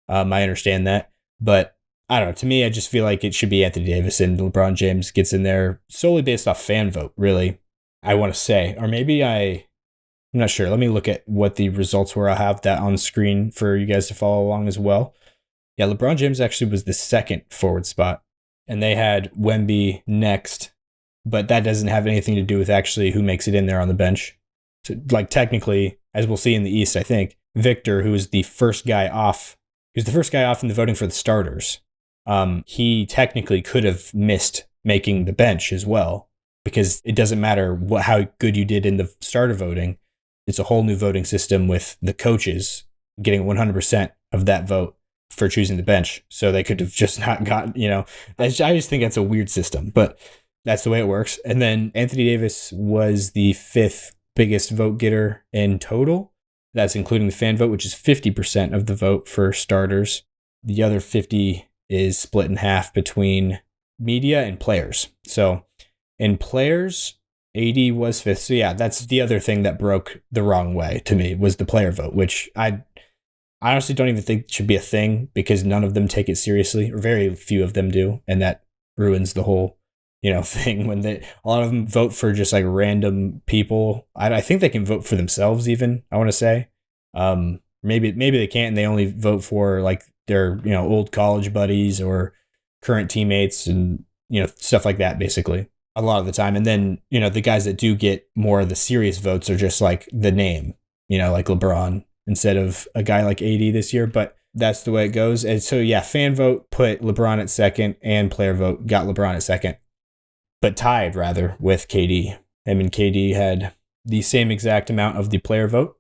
I understand that, but I don't know. To me, I just feel like it should be Anthony Davis, and LeBron James gets in there solely based off fan vote, really, I want to say. Or maybe I'm not sure. Let me look at what the results were. I'll have that on screen for you guys to follow along as well. Yeah, LeBron James actually was the second forward spot, and they had Wemby next, but that doesn't have anything to do with actually who makes it in there on the bench. So, like, technically, as we'll see in the East, I think, Victor, who was the first guy off, in the voting for the starters. He technically could have missed making the bench as well, because it doesn't matter how good you did in the starter voting. It's a whole new voting system with the coaches getting 100% of that vote for choosing the bench. So they could have just not gotten, I just think that's a weird system, but that's the way it works. And then Anthony Davis was the fifth biggest vote getter in total. That's including the fan vote, which is 50% of the vote for starters. The other 50 is split in half between media and players. So in players, AD was fifth. So yeah, that's the other thing that broke the wrong way to me, was the player vote, which I honestly don't even think should be a thing, because none of them take it seriously, or very few of them do. And that ruins the whole, thing when a lot of them vote for just like random people. I think they can vote for themselves even, I want to say. Maybe they can't, and they only vote for like their, old college buddies or current teammates and, stuff like that, basically, a lot of the time. And then, the guys that do get more of the serious votes are just like the name, like LeBron instead of a guy like AD this year. But that's the way it goes. And so, yeah, fan vote put LeBron at second, and player vote got LeBron at second, but tied rather with KD. I mean, KD had the same exact amount of the player vote.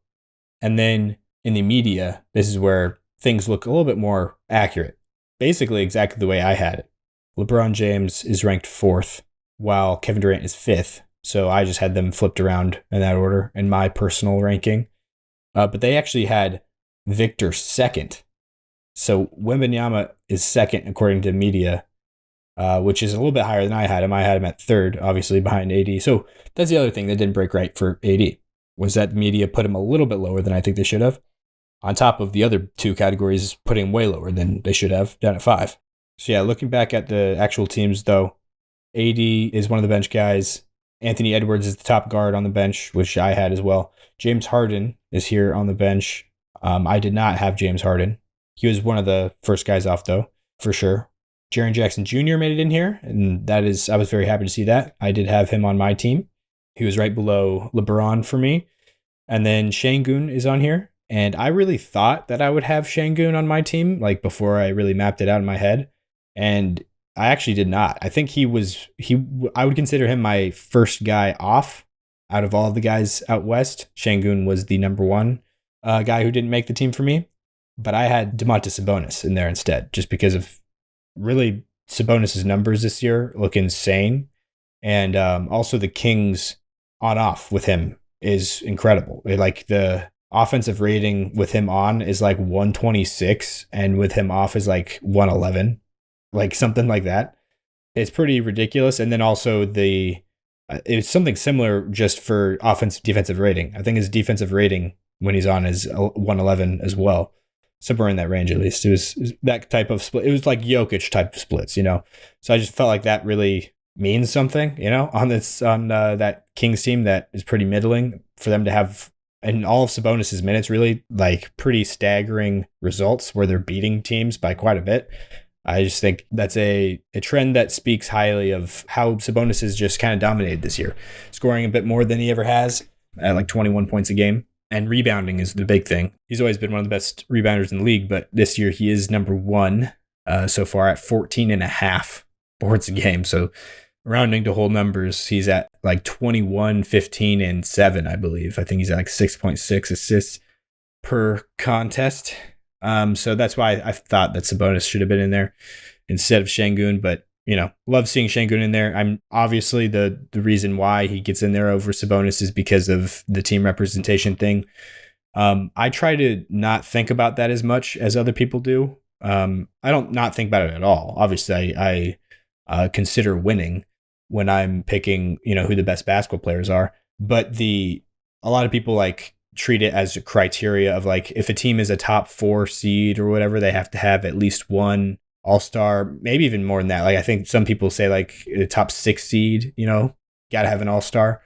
And then in the media, this is where things look a little bit more accurate. Basically exactly the way I had it. LeBron James is ranked fourth, while Kevin Durant is fifth. So I just had them flipped around in that order in my personal ranking. But they actually had Victor second. So Wembanyama is second according to media, which is a little bit higher than I had him. I had him at third, obviously behind AD. So that's the other thing that didn't break right for AD, was that media put him a little bit lower than I think they should have, on top of the other two categories putting him way lower than they should have, down at 5. So yeah, looking back at the actual teams though, AD is one of the bench guys. Anthony Edwards is the top guard on the bench, which I had as well. James Harden is here on the bench. I did not have James Harden. He was one of the first guys off though, for sure. Jaren Jackson Jr. made it in here, and I was very happy to see that. I did have him on my team. He was right below LeBron for me. And then Şengün is on here. And I really thought that I would have Şengün on my team, like before I really mapped it out in my head. And I actually did not. I think I would consider him my first guy off out of all the guys out west. Şengün was the number one guy who didn't make the team for me. But I had Domantas Sabonis in there instead, just because of really Sabonis' numbers this year look insane. And also the Kings on off with him is incredible. Like the offensive rating with him on is like 126, and with him off is like 111, like something like that. It's pretty ridiculous. And then also it's something similar just for offensive defensive rating. I think his defensive rating when he's on is 111 as well. Somewhere in that range, at least. It was that type of split. It was like Jokic type of splits, So I just felt like that really means something, on that Kings team that is pretty middling, for them to have, and all of Sabonis' minutes, really like pretty staggering results where they're beating teams by quite a bit. I just think that's a trend that speaks highly of how Sabonis has just kind of dominated this year, scoring a bit more than he ever has at like 21 points a game. And rebounding is the big thing. He's always been one of the best rebounders in the league, but this year he is number one so far at 14.5 boards a game. So rounding to whole numbers, he's at like 21, 15, and 7, I believe. I think he's at like 6.6 assists per contest. So that's why I thought that Sabonis should have been in there instead of Şengün. But, love seeing Şengün in there. I'm obviously the reason why he gets in there over Sabonis is because of the team representation thing. I try to not think about that as much as other people do. I don't not think about it at all. Obviously, I consider winning when I'm picking, who the best basketball players are. But a lot of people like treat it as a criteria of like, if a team is a top 4 seed or whatever, they have to have at least one all-star, maybe even more than that. Like, I think some people say like the top 6 seed, got to have an all-star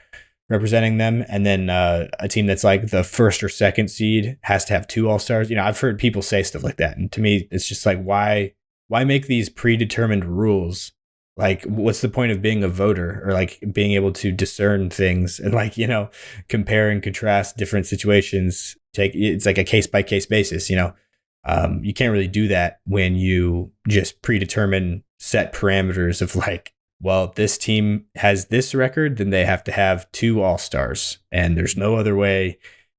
representing them. And then a team that's like the first or second seed has to have 2 all-stars. I've heard people say stuff like that. And to me, it's just like, why make these predetermined rules? Like, what's the point of being a voter or like being able to discern things and like, compare and contrast different situations? It's like a case by case basis, you can't really do that when you just predetermine set parameters of like, well, if this team has this record, then they have to have 2 all-stars and there's no other way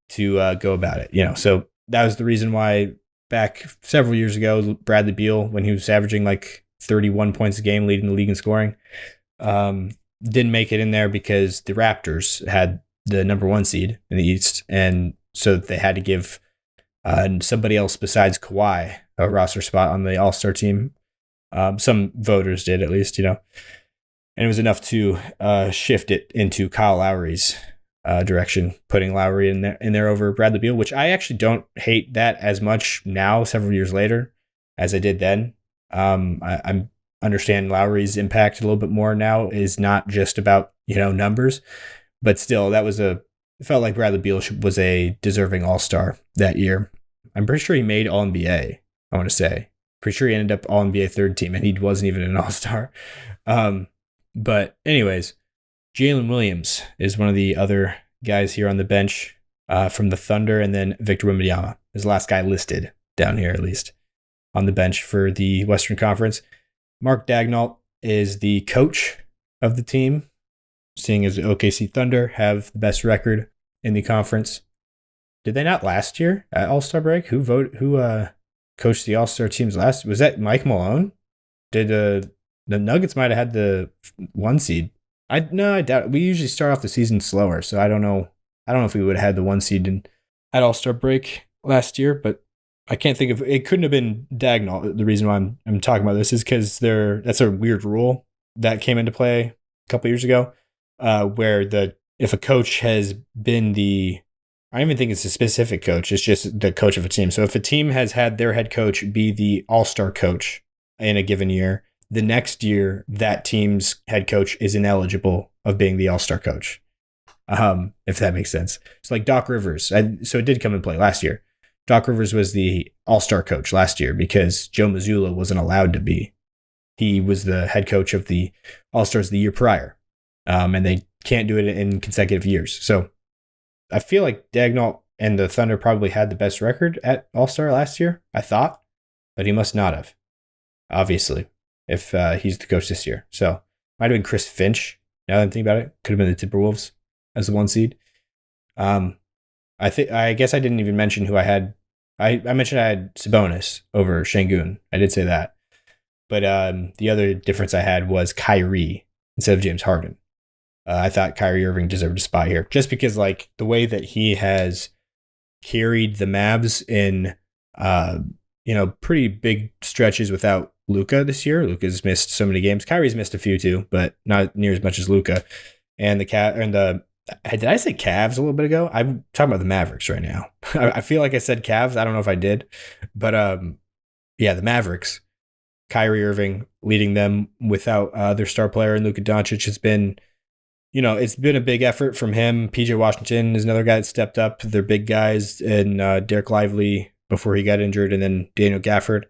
to go about it, So that was the reason why back several years ago, Bradley Beal, when he was averaging like 31 points a game, leading the league in scoring, didn't make it in there because the Raptors had the number 1 seed in the East. And so they had to give somebody else besides Kawhi a roster spot on the All-Star team. Some voters did, at least, and it was enough to shift it into Kyle Lowry's direction, putting Lowry in there over Bradley Beal, which I actually don't hate that as much now, several years later, as I did then. I understand Lowry's impact a little bit more now is not just about, numbers, but still it felt like Bradley Beal was a deserving all-star that year. I'm pretty sure he made All-NBA, I want to say. Pretty sure he ended up All-NBA third team and he wasn't even an all-star. But anyways, Jalen Williams is one of the other guys here on the bench from the Thunder, and then Victor Wembanyama is the last guy listed down here, at least, on the bench for the Western Conference. Mark Daigneault is the coach of the team, seeing as the OKC Thunder have the best record in the conference. Did they not last year at All-Star break? Who coached the All-Star teams last? Was that Mike Malone? Did the Nuggets might have had the 1 seed? I doubt it. We usually start off the season slower, so I don't know if we would have had the 1 seed at All-Star break last year, but I can't think of it. Couldn't have been Daigneault. The reason why I'm talking about this is because that's a weird rule that came into play a couple years ago, where if a coach has been I don't even think it's a specific coach. It's just the coach of a team. So if a team has had their head coach be the all-star coach in a given year, the next year that team's head coach is ineligible of being the all-star coach. If that makes sense. It's like Doc Rivers. So it did come in play last year. Doc Rivers was the all-star coach last year because Joe Mazzulla wasn't allowed to be. He was the head coach of the All-Stars the year prior. And they can't do it in consecutive years. So I feel like Daigneault and the Thunder probably had the best record at All-Star last year, I thought, but he must not have, obviously, if he's the coach this year. So might have been Chris Finch. Now that I'm thinking about it, could have been the Timberwolves as the 1 seed. I guess I didn't even mention who I had. I mentioned I had Sabonis over Şengün. I did say that. But the other difference I had was Kyrie instead of James Harden. I thought Kyrie Irving deserved a spot here just because like the way that he has carried the Mavs in pretty big stretches without Luka this year. Luka's missed so many games. Kyrie's missed a few too, but not near as much as Luka. And did I say Cavs a little bit ago? I'm talking about the Mavericks right now. I feel like I said Cavs. I don't know if I did, but the Mavericks. Kyrie Irving leading them without their star player, and Luka Doncic has been, it's been a big effort from him. PJ Washington is another guy that stepped up. They're big guys, and Derek Lively before he got injured, and then Daniel Gafford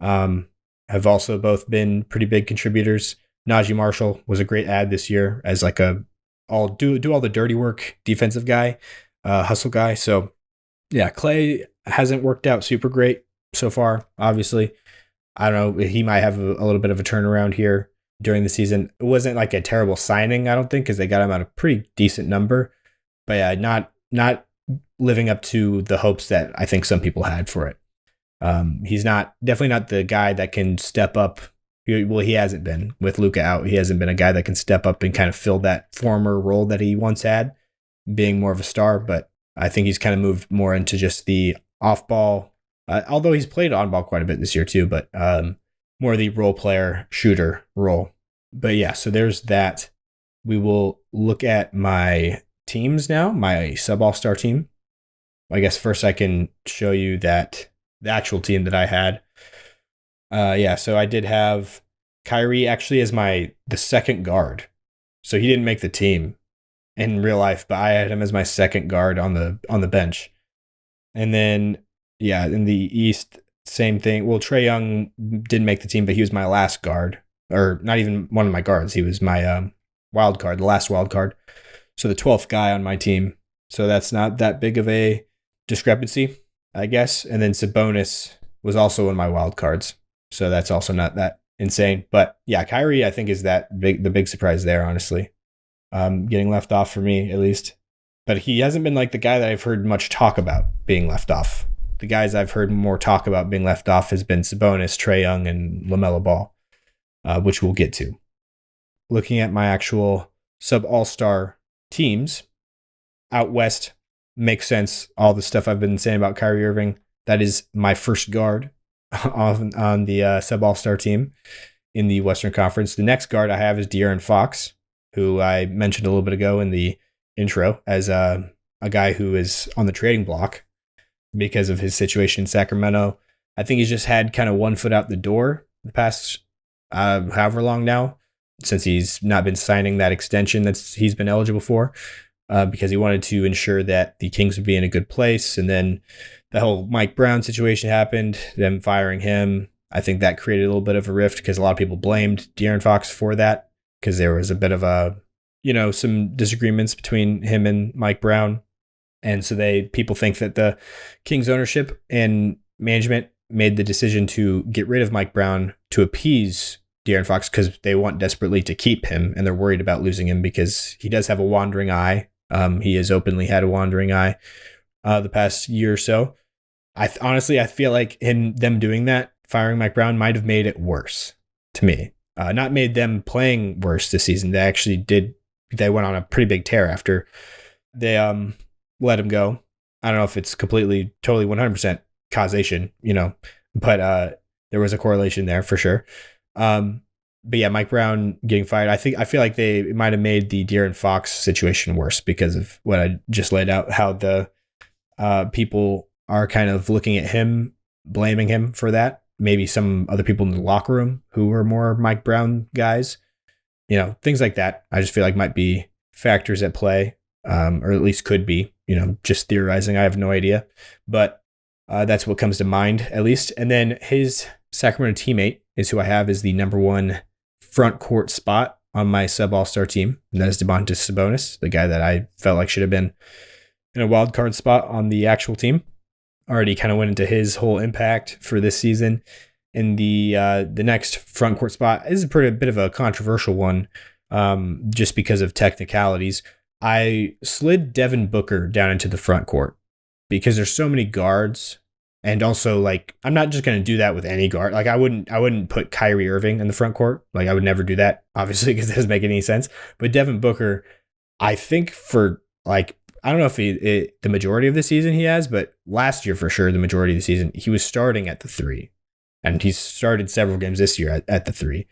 have also both been pretty big contributors. Najee Marshall was a great add this year as like do all the dirty work defensive guy, hustle guy. So yeah, Clay hasn't worked out super great so far, obviously. I don't know. He might have a little bit of a turnaround here during the season. It wasn't like a terrible signing, I don't think, because they got him at a pretty decent number. But yeah, not living up to the hopes that I think some people had for it. He's definitely not the guy that can step up. Well, he hasn't been with Luka out. He hasn't been a guy that can step up and kind of fill that former role that he once had, being more of a star. But I think he's kind of moved more into just the off ball, although he's played on ball quite a bit this year too, but more the role player shooter role. But yeah, so there's that. We will look at my teams now, my sub all-star team. I guess first I can show you that the actual team that I had. So I did have Kyrie actually as the second guard. So he didn't make the team in real life, but I had him as my second guard on the bench. And then in the East, same thing. Well, Trae Young didn't make the team, but he was my last guard, or not even one of my guards. He was my wild card, the last wild card. So the 12th guy on my team. So that's not that big of a discrepancy, I guess. And then Sabonis was also one of my wild cards. So that's also not that insane. But yeah, Kyrie, I think, is the big surprise there, honestly. Getting left off for me, at least. But he hasn't been like the guy that I've heard much talk about being left off. The guys I've heard more talk about being left off has been Sabonis, Trae Young, and LaMelo Ball, which we'll get to. Looking at my actual sub all-star teams, out west makes sense. All the stuff I've been saying about Kyrie Irving, that is my first guard on the sub all-star team in the Western Conference. The next guard I have is De'Aaron Fox, who I mentioned a little bit ago in the intro as a guy who is on the trading block because of his situation in Sacramento. I think he's just had kind of one foot out the door the past however long now, since he's not been signing that extension he's been eligible for, because he wanted to ensure that the Kings would be in a good place. And then the whole Mike Brown situation happened, them firing him. I think that created a little bit of a rift because a lot of people blamed De'Aaron Fox for that, because there was a bit of some disagreements between him and Mike Brown. And so people think that the Kings ownership and management made the decision to get rid of Mike Brown to appease De'Aaron Fox because they want desperately to keep him, and they're worried about losing him because he does have a wandering eye. He has openly had a wandering eye the past year or so. Honestly, I feel like them doing that, firing Mike Brown, might have made it worse to me. Not made them playing worse this season. They actually did. They went on a pretty big tear after they let him go. I don't know if it's totally 100% causation, but there was a correlation there for sure. But yeah, Mike Brown getting fired, I feel like it might have made the De'Aaron Fox situation worse because of what I just laid out, how the people are kind of looking at him, blaming him for that. Maybe some other people in the locker room who were more Mike Brown guys, things like that. I just feel like might be factors at play, or at least could be, just theorizing. I have no idea, but that's what comes to mind at least. And then his Sacramento teammate is who I have as the number one front court spot on my sub all-star team. And that is Domantas Sabonis, the guy that I felt like should have been in a wild card spot on the actual team. Already kind of went into his whole impact for this season. And the next front court spot is a bit of a controversial one, just because of technicalities. I slid Devin Booker down into the front court because there's so many guards. And also, I'm not just going to do that with any guard. I wouldn't put Kyrie Irving in the front court. I would never do that, obviously, because it doesn't make any sense. But Devin Booker, I think I don't know if the majority of the season he has, but last year for sure, the majority of the season, he was starting at the 3. And he's started several games this year at the 3.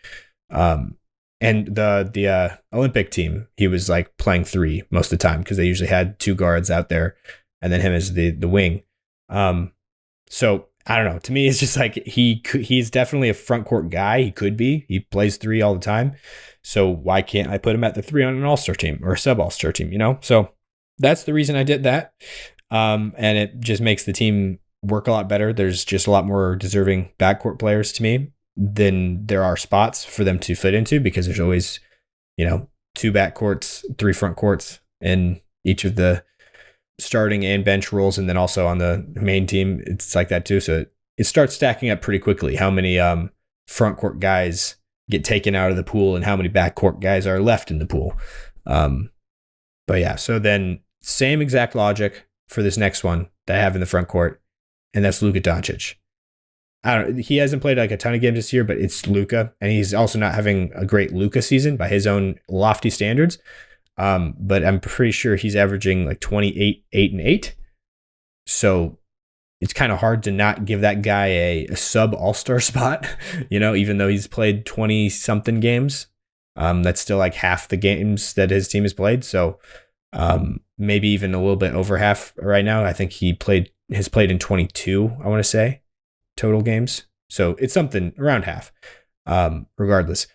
And the Olympic team, he was playing 3 most of the time because they usually had 2 guards out there and then him as the wing. So I don't know. To me, it's just he's definitely a front court guy. He could be. He plays 3 all the time. So why can't I put him at the 3 on an all-star team or a sub all-star team? So that's the reason I did that. And it just makes the team work a lot better. There's just a lot more deserving backcourt players to me than there are spots for them to fit into, because there's always, 2 backcourts, 3 front courts in each of the starting and bench roles. And then also on the main team, it's like that too. So it starts stacking up pretty quickly how many front court guys get taken out of the pool and how many backcourt guys are left in the pool. But yeah, so then same exact logic for this next one that I have in the front court, and that's Luka Doncic. He hasn't played like a ton of games this year, but it's Luka, and he's also not having a great Luka season by his own lofty standards. But I'm pretty sure he's averaging like 28, 8, and 8. So it's kind of hard to not give that guy a sub all-star spot, even though he's played 20 something games. That's still like half the games that his team has played. So maybe even a little bit over half right now. I think he has played in 22, I want to say, total games. So it's something around half. Regardless,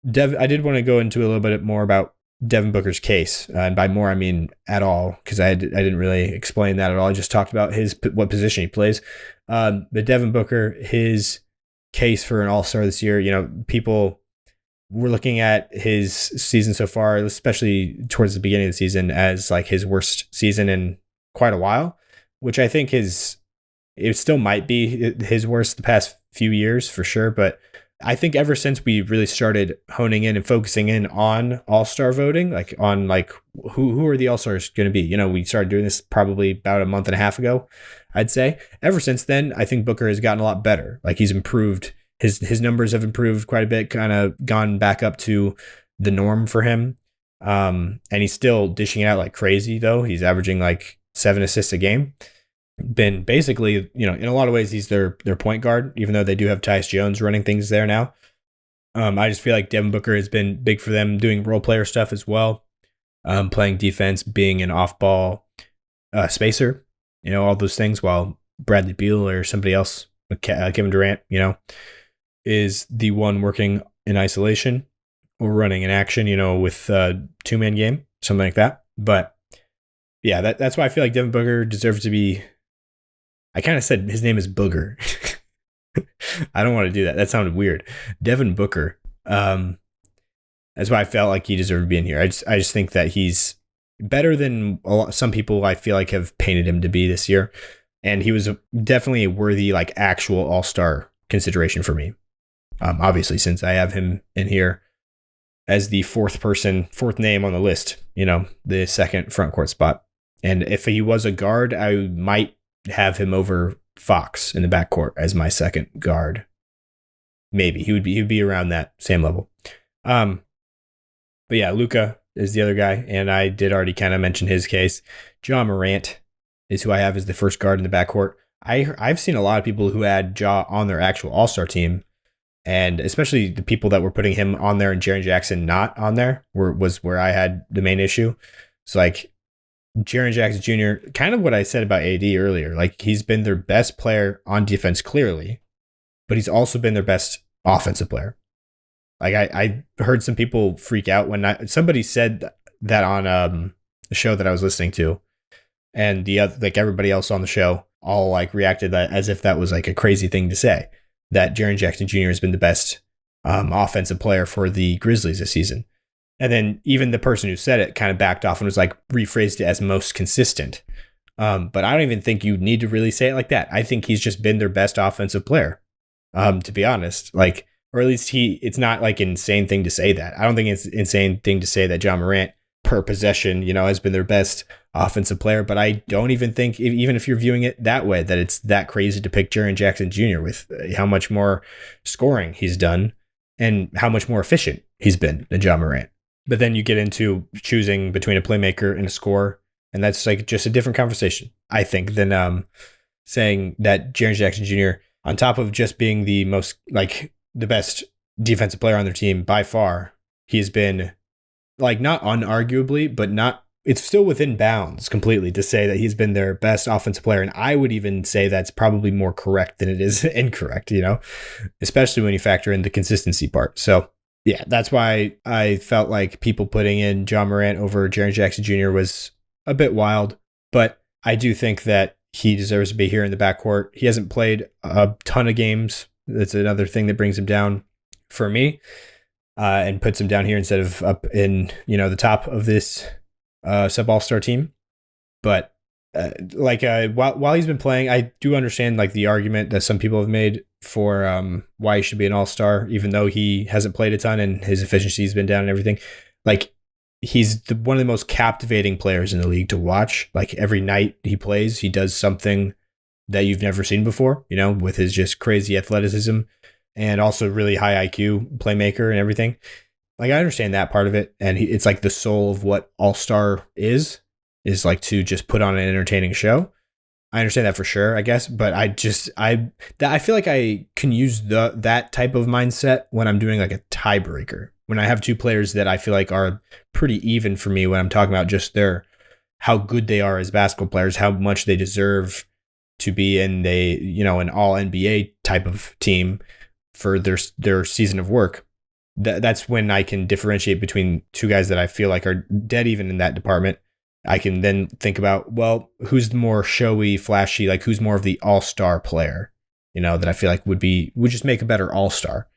I did want to go into a little bit more about Devin Booker's case, and by more I mean at all, because I didn't really explain that at all. I just talked about what position he plays. But Devin Booker, his case for an All-Star this year, people were looking at his season so far, especially towards the beginning of the season, as like his worst season in quite a while, which I think it still might be his worst the past few years for sure. But I think ever since we really started honing in and focusing in on all-star voting, like on like who are the all-stars going to be, we started doing this probably about a month and a half ago, I'd say. Ever since then, I think Booker has gotten a lot better. Like he's improved. His numbers have improved quite a bit, kind of gone back up to the norm for him. And he's still dishing it out like crazy though. He's averaging like 7 assists a game. Been basically, in a lot of ways, he's their point guard, even though they do have Tyus Jones running things there now. I just feel like Devin Booker has been big for them, doing role player stuff as well, playing defense, being an off-ball spacer, all those things, while Bradley Beal or somebody else, Kevin Durant, is the one working in isolation or running in action, with a 2-man game, something like that. But yeah, that's why I feel like Devin Booker deserves to be. I kind of said his name is Booger. I don't want to do that. That sounded weird. Devin Booker. That's why I felt like he deserved to be in here. I just think that he's better than some people I feel like have painted him to be this year. And he was definitely a worthy, like, actual all-star consideration for me. Obviously, since I have him in here as the fourth name on the list, the second front court spot. And if he was a guard, I might have him over Fox in the backcourt as my second guard. Maybe he would be around that same level. But yeah, Luka is the other guy, and I did already kind of mention his case. Ja Morant is who I have as the first guard in the backcourt. I've seen a lot of people who had Ja on their actual All-Star team, and especially the people that were putting him on there and Jaren Jackson not on there was where I had the main issue. So like Jaren Jackson Jr., kind of what I said about AD earlier, like he's been their best player on defense clearly, but he's also been their best offensive player. Like I heard some people freak out when somebody said that on the show that I was listening to, and the other, like everybody else on the show all like reacted as if that was like a crazy thing to say, that Jaren Jackson Jr. has been the best offensive player for the Grizzlies this season. And then even the person who said it kind of backed off and was like rephrased it as most consistent. But I don't even think you need to really say it like that. I think he's just been their best offensive player, to be honest. Like, or at least it's not like an insane thing to say that. I don't think it's an insane thing to say that Ja Morant per possession, has been their best offensive player. But I don't even think, even if you're viewing it that way, that it's that crazy to pick Jaren Jackson Jr. with how much more scoring he's done and how much more efficient he's been than Ja Morant. But then you get into choosing between a playmaker and a scorer, and that's like just a different conversation, I think, than saying that Jaren Jackson Jr., on top of just being the most, like, the best defensive player on their team by far, he's been, like, not unarguably, but it's still within bounds completely to say that he's been their best offensive player. And I would even say that's probably more correct than it is incorrect, especially when you factor in the consistency part. So, yeah, that's why I felt like people putting in Ja Morant over Jaren Jackson Jr. was a bit wild, but I do think that he deserves to be here in the backcourt. He hasn't played a ton of games. That's another thing that brings him down for me, and puts him down here instead of up in, the top of this sub all-star team. But While he's been playing, I do understand like the argument that some people have made for why he should be an all-star, even though he hasn't played a ton and his efficiency has been down and everything. Like he's one of the most captivating players in the league to watch. Like every night he plays, he does something that you've never seen before, with his just crazy athleticism and also really high IQ playmaker and everything. Like I understand that part of it. And it's like the soul of what all-star is like to just put on an entertaining show. I understand that for sure, I guess, but I feel like I can use that type of mindset when I'm doing like a tiebreaker. When I have two players that I feel like are pretty even for me when I'm talking about just how good they are as basketball players, how much they deserve to be in an all NBA type of team for their season of work. That's when I can differentiate between two guys that I feel like are dead even in that department. I can then think about, well, who's the more showy, flashy, like who's more of the all-star player, that I feel like would just make a better all-star.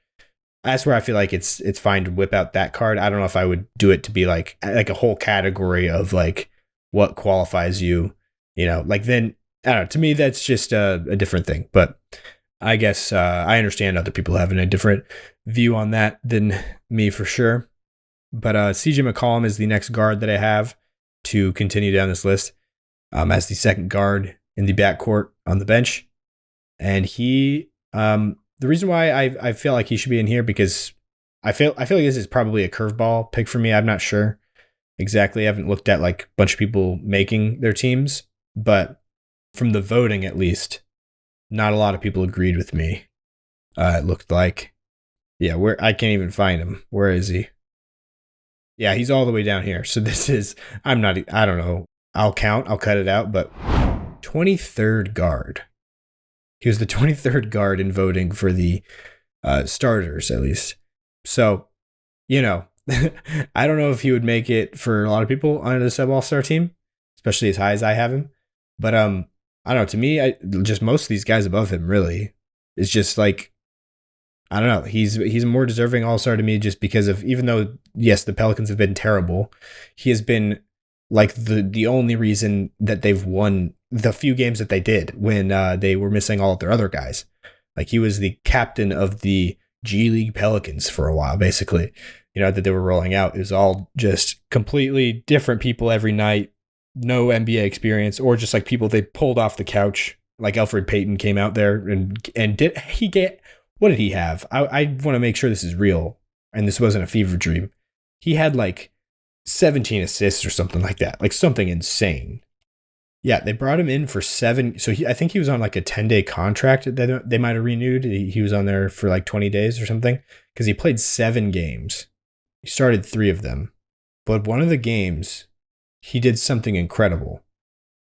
That's where I feel like it's fine to whip out that card. I don't know if I would do it to be like a whole category of like what qualifies you, like then, I don't know, to me, that's just a different thing. But I guess I understand other people having a different view on that than me for sure. But CJ McCollum is the next guard that I have to continue down this list as the second guard in the backcourt on the bench. And he, the reason why I feel like he should be in here because I feel like this is probably a curveball pick for me. I'm not sure exactly. I haven't looked at like a bunch of people making their teams, but from the voting at least, not a lot of people agreed with me. It looked like, yeah, I can't even find him. Where is he? Yeah, he's all the way down here. So I don't know. I'll cut it out, but 23rd guard. He was the 23rd guard in voting for the starters, at least. So, I don't know if he would make it for a lot of people on the sub all-star team, especially as high as I have him. But I don't know. To me, just most of these guys above him really is just like, I don't know. He's a more deserving all-star to me just because of, even though, yes, the Pelicans have been terrible, he has been like the only reason that they've won the few games that they did when they were missing all of their other guys. Like he was the captain of the G League Pelicans for a while, basically, that they were rolling out. It was all just completely different people every night, no NBA experience, or just like people they pulled off the couch. Like Elfrid Payton came out there and did he get, what did he have? I want to make sure this is real and this wasn't a fever dream. He had like 17 assists or something like that, like something insane. Yeah, they brought him in for 7. So I think he was on like a 10-day contract that they might have renewed. He was on there for like 20 days or something because he played 7 games. He started 3 of them. But one of the games, he did something incredible.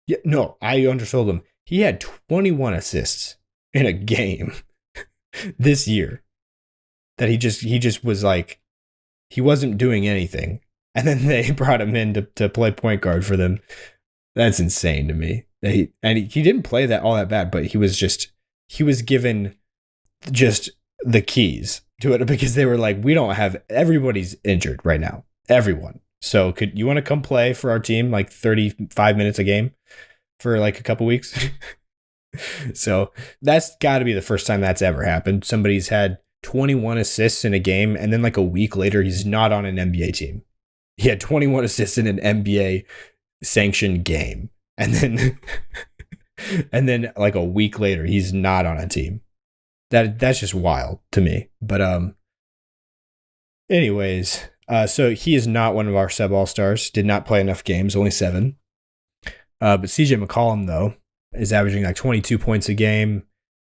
Yeah, no, I undersold him. He had 21 assists in a game this year that he just was like, he wasn't doing anything. And then they brought him in to play point guard for them. That's insane to me. He didn't play that all that bad, but he was given just the keys to it because they were like, we don't have, everybody's injured right now. Everyone. So could you want to come play for our team like 35 minutes a game for like a couple weeks? So that's got to be the first time that's ever happened. Somebody's had 21 assists in a game, and then like a week later, he's not on an NBA team. He had 21 assists in an NBA sanctioned game, and then like a week later, he's not on a team. That's just wild to me. But anyways, so he is not one of our sub all-stars. Did not play enough games, only 7. But CJ McCollum though is averaging like 22 points a game.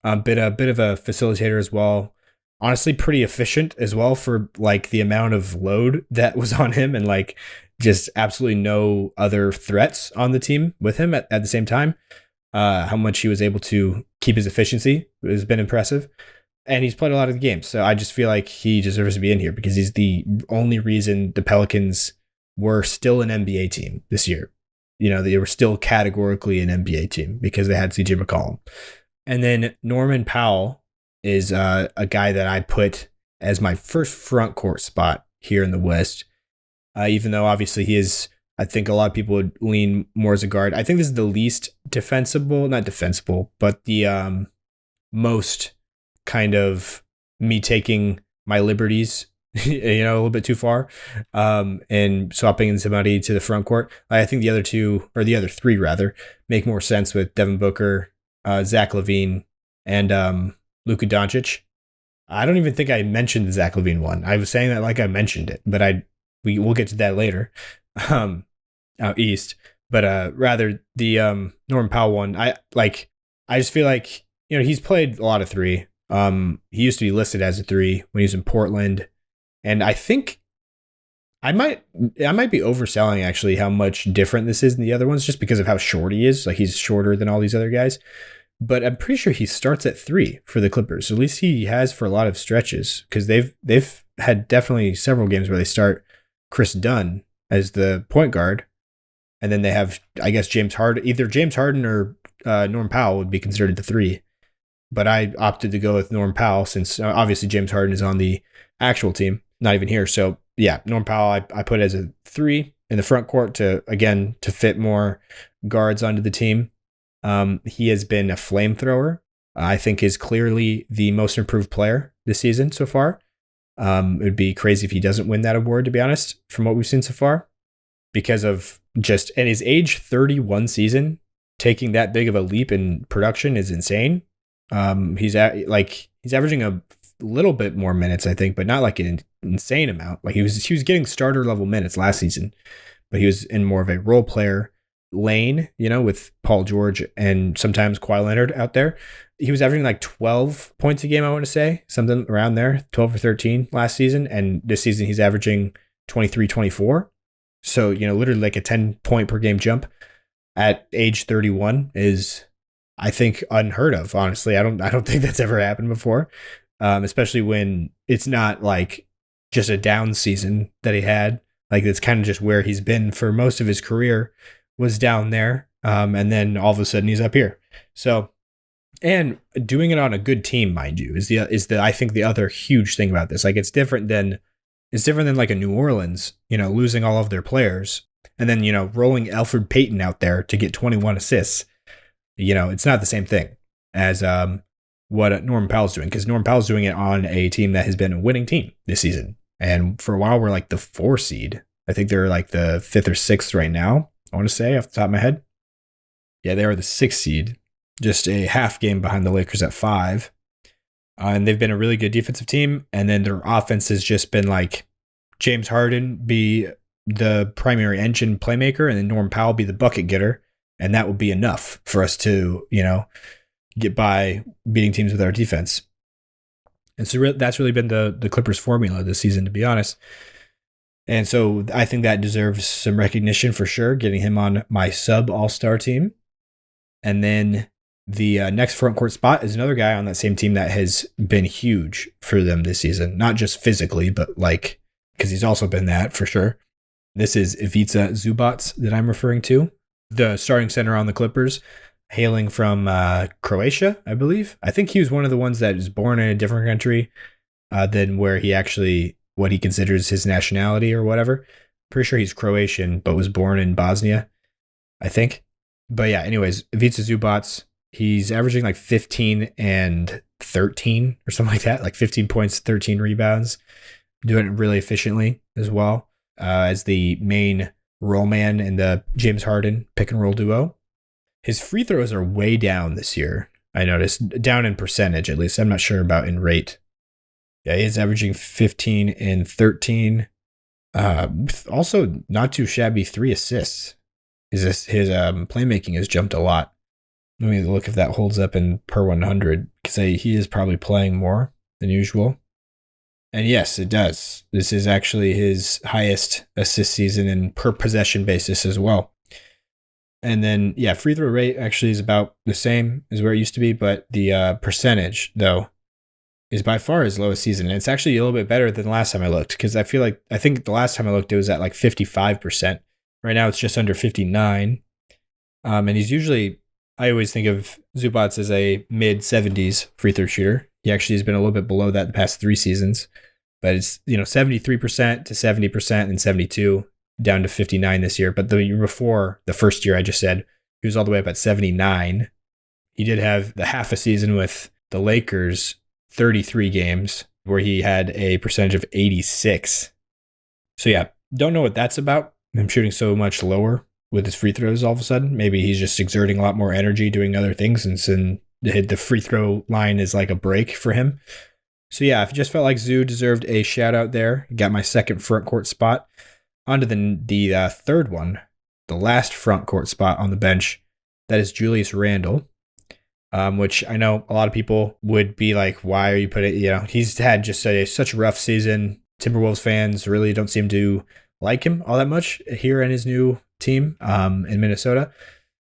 A bit of a facilitator as well. Honestly, pretty efficient as well for like the amount of load that was on him and like just absolutely no other threats on the team with him at the same time. How much he was able to keep his efficiency has been impressive. And he's played a lot of the games. So I just feel like he deserves to be in here because he's the only reason the Pelicans were still an NBA team this year. They were still categorically an NBA team because they had CJ McCollum. And then Norman Powell is a guy that I put as my first front court spot here in the West. Even though obviously he is I think a lot of people would lean more as a guard. I think this is the least defensible, not defensible, but the most kind of me taking my liberties, a little bit too far, and swapping somebody to the front court. I think the other two, or the other three rather, make more sense with Devin Booker, Zach LaVine, and Luka Doncic. I don't even think I mentioned the Zach LaVine one. I was saying that like I mentioned it, but we'll get to that later, out east. But rather the Norman Powell one, I just feel like he's played a lot of three. He used to be listed as a three when he was in Portland, and I think I might be overselling actually how much different this is than the other ones just because of how short he is. Like he's shorter than all these other guys. But I'm pretty sure he starts at 3 for the Clippers. At least he has for a lot of stretches because they've had definitely several games where they start Chris Dunn as the point guard, and then they have, I guess, James Harden. Either James Harden or Norm Powell would be considered the 3. But I opted to go with Norm Powell since obviously James Harden is on the actual team, not even here. So yeah, Norm Powell I put as a 3 in the front court to fit more guards onto the team. He has been a flamethrower. I think is clearly the most improved player this season so far. It would be crazy if he doesn't win that award, to be honest, from what we've seen so far, because of just and his age 31 season, taking that big of a leap in production is insane. He's averaging a little bit more minutes, I think, but not like an insane amount. Like he was getting starter level minutes last season, but he was in more of a role player lane, with Paul George and sometimes Kawhi Leonard out there. He was averaging like 12 points a game, I want to say, something around there, 12 or 13 last season. And this season he's averaging 23, 24. So, literally like a 10 point per game jump at age 31 is, I think, unheard of. Honestly, I don't think that's ever happened before. Especially when it's not like just a down season that he had. Like it's kind of just where he's been for most of his career, was down there, and then all of a sudden he's up here. So, and doing it on a good team, mind you, is I think the other huge thing about this. Like it's different than like a New Orleans, losing all of their players and then rolling Elfrid Payton out there to get 21 assists. It's not the same thing as what Norman Powell's doing, because Norman Powell's doing it on a team that has been a winning team this season, and for a while we're like the 4 seed. I think they're like the 5th or 6th right now, I want to say, off the top of my head. Yeah, they are the 6th seed, just a half game behind the Lakers at 5. And they've been a really good defensive team. And then their offense has just been like James Harden be the primary engine playmaker and then Norm Powell be the bucket getter. And that would be enough for us to, get by beating teams with our defense. And so that's really been the Clippers formula this season, to be honest. And so I think that deserves some recognition for sure, getting him on my sub all-star team. And then the next front court spot is another guy on that same team that has been huge for them this season, not just physically, but because he's also been that for sure. This is Ivica Zubac that I'm referring to, the starting center on the Clippers, hailing from Croatia, I believe. I think he was one of the ones that was born in a different country than where he actually, what he considers his nationality or whatever. Pretty sure he's Croatian, but was born in Bosnia, I think. But yeah, anyways, Ivica Zubac, he's averaging like 15 and 13 or something like that, like 15 points, 13 rebounds, doing it really efficiently as well, as the main roll man in the James Harden pick and roll duo. His free throws are way down this year, I noticed, down in percentage at least. I'm not sure about in rate. Yeah, he's averaging 15 and 13. Also, not too shabby 3 assists. His playmaking has jumped a lot. Let me look if that holds up in per 100, because he is probably playing more than usual. And yes, it does. This is actually his highest assist season in per possession basis as well. And then, yeah, free throw rate actually is about the same as where it used to be, but the percentage, though, is by far his lowest season. And it's actually a little bit better than the last time I looked, because I think the last time I looked, it was at like 55%. Right now, it's just under 59. And he's usually, I always think of Zubac as a mid-70s free throw shooter. He actually has been a little bit below that the past 3 seasons. But it's, 73% to 70% and 72%. down to 59 this year. But the year before, the first year I just said, he was all the way up at 79. He did have the half a season with the Lakers, 33 games, where he had a percentage of 86. So yeah, don't know what that's about. Him shooting so much lower with his free throws all of a sudden. Maybe he's just exerting a lot more energy doing other things, and the free throw line is like a break for him. So yeah, I just felt like Zoo deserved a shout out there. Got my second front court spot. On to the third one, the last front court spot on the bench. That is Julius Randle, which I know a lot of people would be like, why are you putting, he's had just such a rough season. Timberwolves fans really don't seem to like him all that much here in his new team in Minnesota.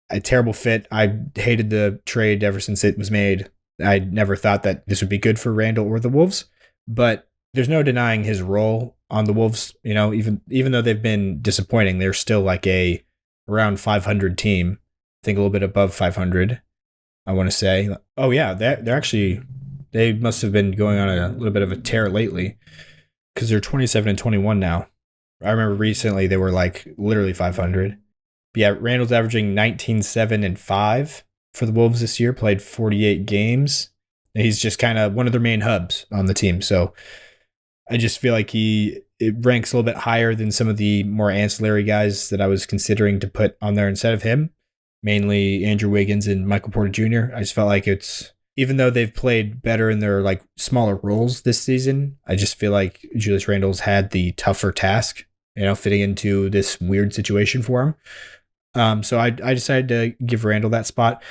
A terrible fit. I hated the trade ever since it was made. I never thought that this would be good for Randle or the Wolves, but there's no denying his role on the Wolves. Even though they've been disappointing, they're still like a around 500 team. I think a little bit above 500. I want to say. Oh yeah, they must have been going on a little bit of a tear lately because they're 27-21 now. I remember recently they were like literally 500. But yeah, Randall's averaging 19, 7, and 5 for the Wolves this year, played 48 games. And he's just kind of one of their main hubs on the team. So I just feel like it ranks a little bit higher than some of the more ancillary guys that I was considering to put on there instead of him, mainly Andrew Wiggins and Michael Porter Jr. I just felt like even though they've played better in their like smaller roles this season, I just feel like Julius Randle's had the tougher task, fitting into this weird situation for him. So I decided to give Randle that spot.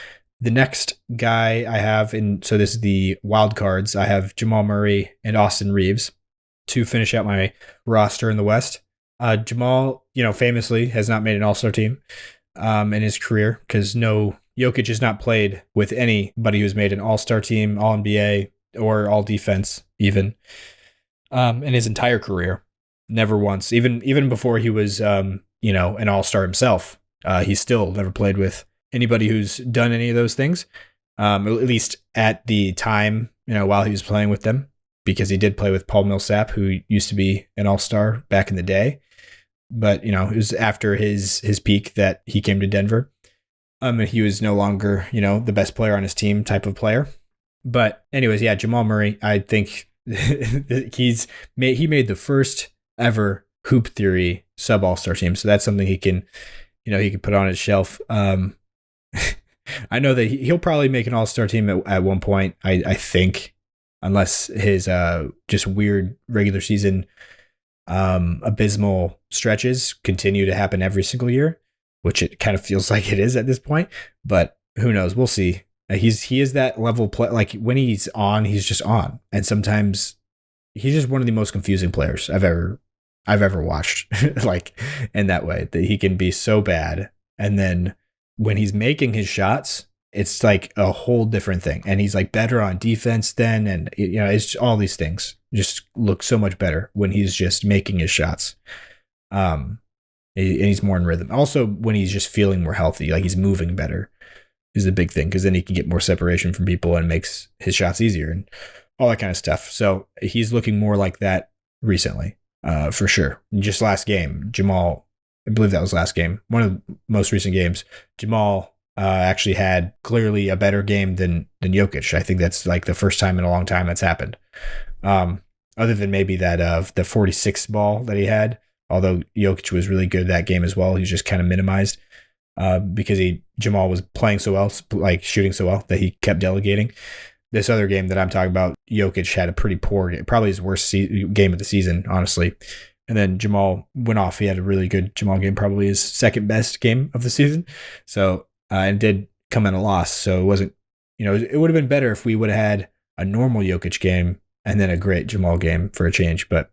The next guy I have, so this is the wild cards, I have Jamal Murray and Austin Reeves to finish out my roster in the West. Jamal, famously has not made an all-star team in his career because Jokic has not played with anybody who's made an all-star team, all-NBA, or all-defense even in his entire career. Never once. Even before he was, an all-star himself. He still never played with anybody who's done any of those things, at least at the time, while he was playing with them, because he did play with Paul Millsap, who used to be an all-star back in the day. But, it was after his peak that he came to Denver. And he was no longer, the best player on his team type of player. But anyways, yeah, Jamal Murray, I think he made the first ever Hoop Theory sub all-star team. So that's something he can put on his shelf. I know that he'll probably make an all-star team at one point, I think, unless his just weird regular season abysmal stretches continue to happen every single year, which it kind of feels like it is at this point. But who knows? We'll see. He is that level play. Like when he's on, he's just on, and sometimes he's just one of the most confusing players I've ever watched. Like in that way, that he can be so bad, and then when he's making his shots, it's like a whole different thing. And he's like better on defense then, and it's all these things just look so much better when he's just making his shots. And he's more in rhythm. Also, when he's just feeling more healthy, like he's moving better, is a big thing because then he can get more separation from people and makes his shots easier and all that kind of stuff. So he's looking more like that recently, for sure. Just last game, Jamal, I believe that was last game, one of the most recent games, Jamal actually had clearly a better game than Jokic. I think that's like the first time in a long time that's happened. Other than maybe that the 46 ball that he had, although Jokic was really good that game as well. He was just kind of minimized because Jamal was playing so well, like shooting so well, that he kept delegating. This other game that I'm talking about, Jokic had a pretty poor game, probably his worst game of the season, honestly. And then Jamal went off. He had a really good Jamal game, probably his second best game of the season. So, and did come in a loss. So it wasn't, it would have been better if we would have had a normal Jokic game and then a great Jamal game for a change. But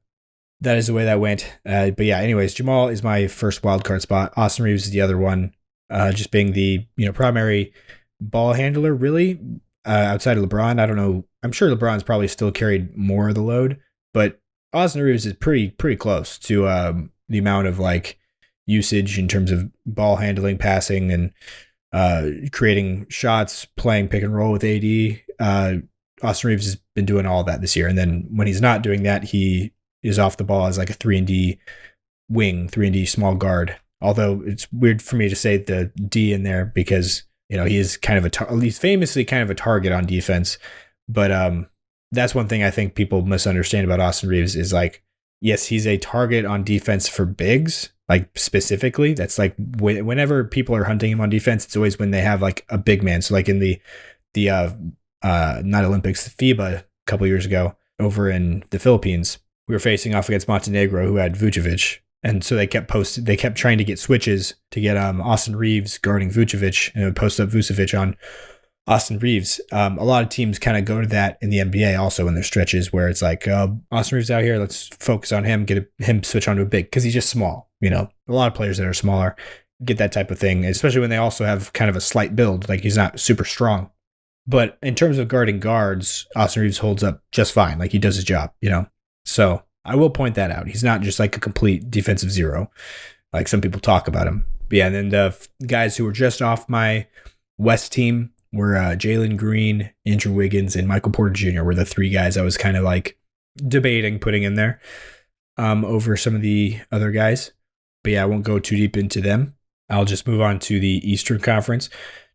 that is the way that went. But yeah, anyways, Jamal is my first wildcard spot. Austin Reeves is the other one, just being the primary ball handler, really, outside of LeBron. I don't know. I'm sure LeBron's probably still carried more of the load, but Austin Reeves is pretty close to the amount of like usage in terms of ball handling, passing, and creating shots, playing pick and roll with AD. Austin Reeves has been doing all that this year. And then when he's not doing that, he is off the ball as like a 3-and-D wing, 3-and-D small guard. Although it's weird for me to say the D in there because, he is kind of he's famously kind of a target on defense. But that's one thing I think people misunderstand about Austin Reeves is like, yes, he's a target on defense for bigs, like specifically. That's like whenever people are hunting him on defense, it's always when they have like a big man. So like in the not Olympics, FIBA a couple years ago over in the Philippines, we were facing off against Montenegro, who had Vucevic. And so they kept trying to get switches to get Austin Reeves guarding Vucevic and post up Vucevic on Austin Reeves. A lot of teams kind of go to that in the NBA also in their stretches where it's like, Austin Reeves out here, let's focus on him, get him switch onto a big because he's just small. A lot of players that are smaller get that type of thing, especially when they also have kind of a slight build, like he's not super strong. But in terms of guarding guards, Austin Reeves holds up just fine. Like he does his job, So I will point that out. He's not just like a complete defensive zero, like some people talk about him. But yeah, and then the guys who were just off my West team were Jalen Green, Andrew Wiggins, and Michael Porter Jr. were the three guys I was kind of like debating putting in there over some of the other guys. But yeah, I won't go too deep into them. I'll just move on to the Eastern Conference.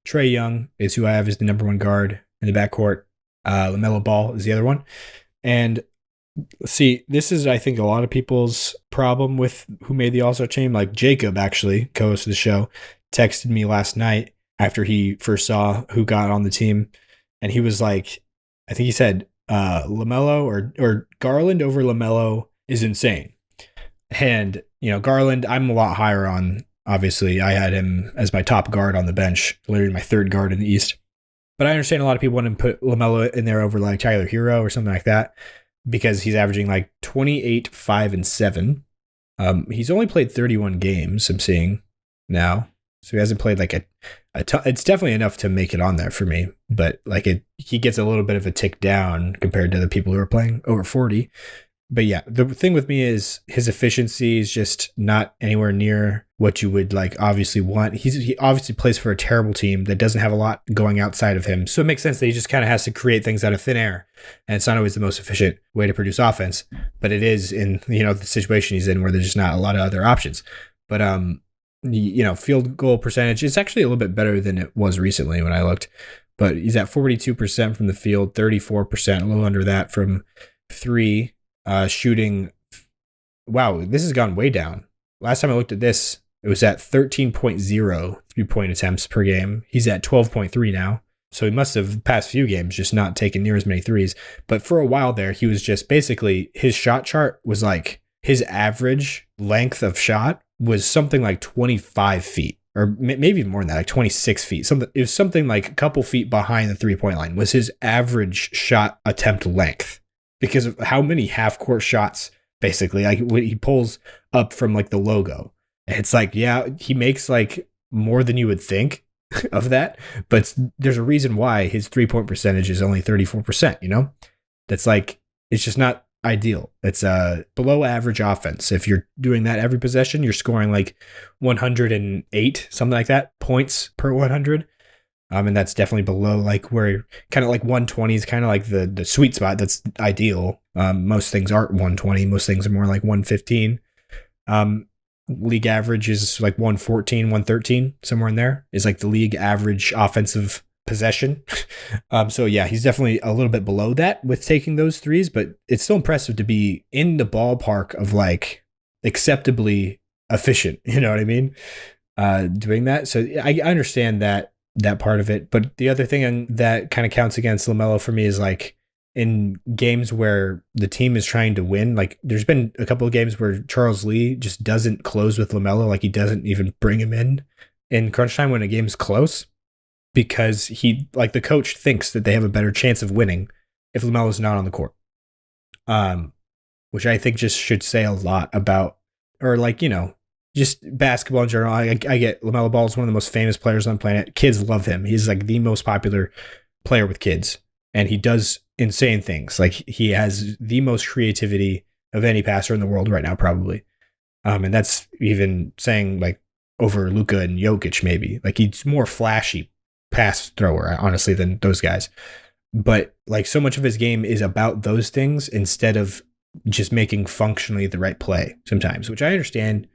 Trae Young is who I have as the number one guard in the backcourt. LaMelo Ball is the other one. And see, this is, I think, a lot of people's problem with who made the All-Star team. Like Jacob, actually, co-host of the show, texted me last night after he first saw who got on the team. And he was like, I think he said LaMelo or Garland over LaMelo is insane. And, Garland, I'm a lot higher on. Obviously, I had him as my top guard on the bench, literally my third guard in the East. But I understand a lot of people want to put LaMelo in there over like Tyler Hero or something like that because he's averaging like 28, 5, and 7. He's only played 31 games, I'm seeing now. So he hasn't played like a ton. It's definitely enough to make it on there for me. But like he gets a little bit of a tick down compared to the people who are playing over 40. But yeah, the thing with me is his efficiency is just not anywhere near what you would like obviously want. He obviously plays for a terrible team that doesn't have a lot going outside of him. So it makes sense that he just kind of has to create things out of thin air. And it's not always the most efficient way to produce offense, but it is in, the situation he's in where there's just not a lot of other options. But, field goal percentage is actually a little bit better than it was recently when I looked, but he's at 42% from the field, 34%, a little under that from three. Shooting, wow, this has gone way down. Last time I looked at this, it was at 13.0 3-point attempts per game. He's at 12.3 now. So he must have, past few games, just not taken near as many threes. But for a while there, he was just basically, his shot chart was like, his average length of shot was something like 25 feet. Or maybe even more than that, like 26 feet. It was something like a couple feet behind the 3-point line was his average shot attempt length. Because of how many half-court shots, basically, like when he pulls up from like the logo. It's like, yeah, he makes like more than you would think of that, but there's a reason why his 3-point percentage is only 34%, That's like, it's just not ideal. It's a below average offense. If you're doing that every possession, you're scoring like 108, something like that, points per 100. And that's definitely below like where kind of like 120 is kind of like the sweet spot. That's ideal. Most things aren't 120. Most things are more like 115. League average is like 114, 113, somewhere in there is like the league average offensive possession. So yeah, he's definitely a little bit below that with taking those threes, but it's still impressive to be in the ballpark of like acceptably efficient. You know what I mean? Doing that. So I understand that part of it. But the other thing that kind of counts against LaMelo for me is like in games where the team is trying to win, like there's been a couple of games where Charles Lee just doesn't close with LaMelo. Like he doesn't even bring him in crunch time when a game's close because the coach thinks that they have a better chance of winning if LaMelo's not on the court. Which I think just should say a lot about, or like, just basketball in general. I get LaMelo Ball is one of the most famous players on the planet. Kids love him. He's like the most popular player with kids. And he does insane things. Like he has the most creativity of any passer in the world right now, probably. And that's even saying like over Luka and Jokic, maybe. Like he's more flashy pass thrower, honestly, than those guys. But like so much of his game is about those things instead of just making functionally the right play sometimes, which I understand.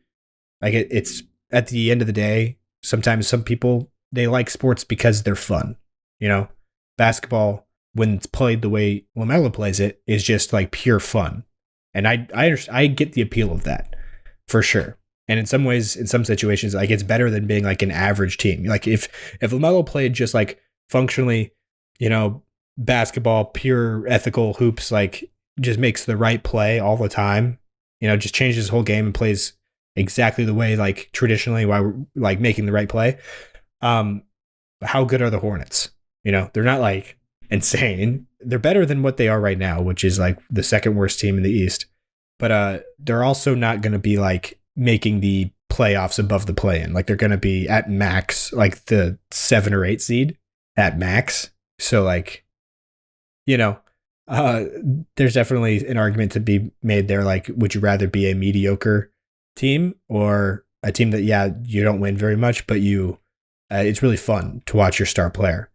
Like it's at the end of the day, sometimes some people they like sports because they're fun. You know, basketball when it's played the way LaMelo plays it is just like pure fun, and I get the appeal of that for sure. And in some ways, in some situations, like it's better than being like an average team. Like if LaMelo played just like functionally, you know, basketball, pure ethical hoops, like just makes the right play all the time, you know, just changes his whole game and plays exactly the way like traditionally why we're like making the right play. Um, how good are the Hornets? You know, they're not like insane. They're better than what they are right now, which is like the second worst team in the East. But they're also not going to be like making the playoffs above the play-in. Like they're going to be at max like the 7 or 8 seed at max. So like, you know, uh, there's definitely an argument to be made there. Like, would you rather be a mediocre team or a team that, yeah, you don't win very much, but it's really fun to watch your star player,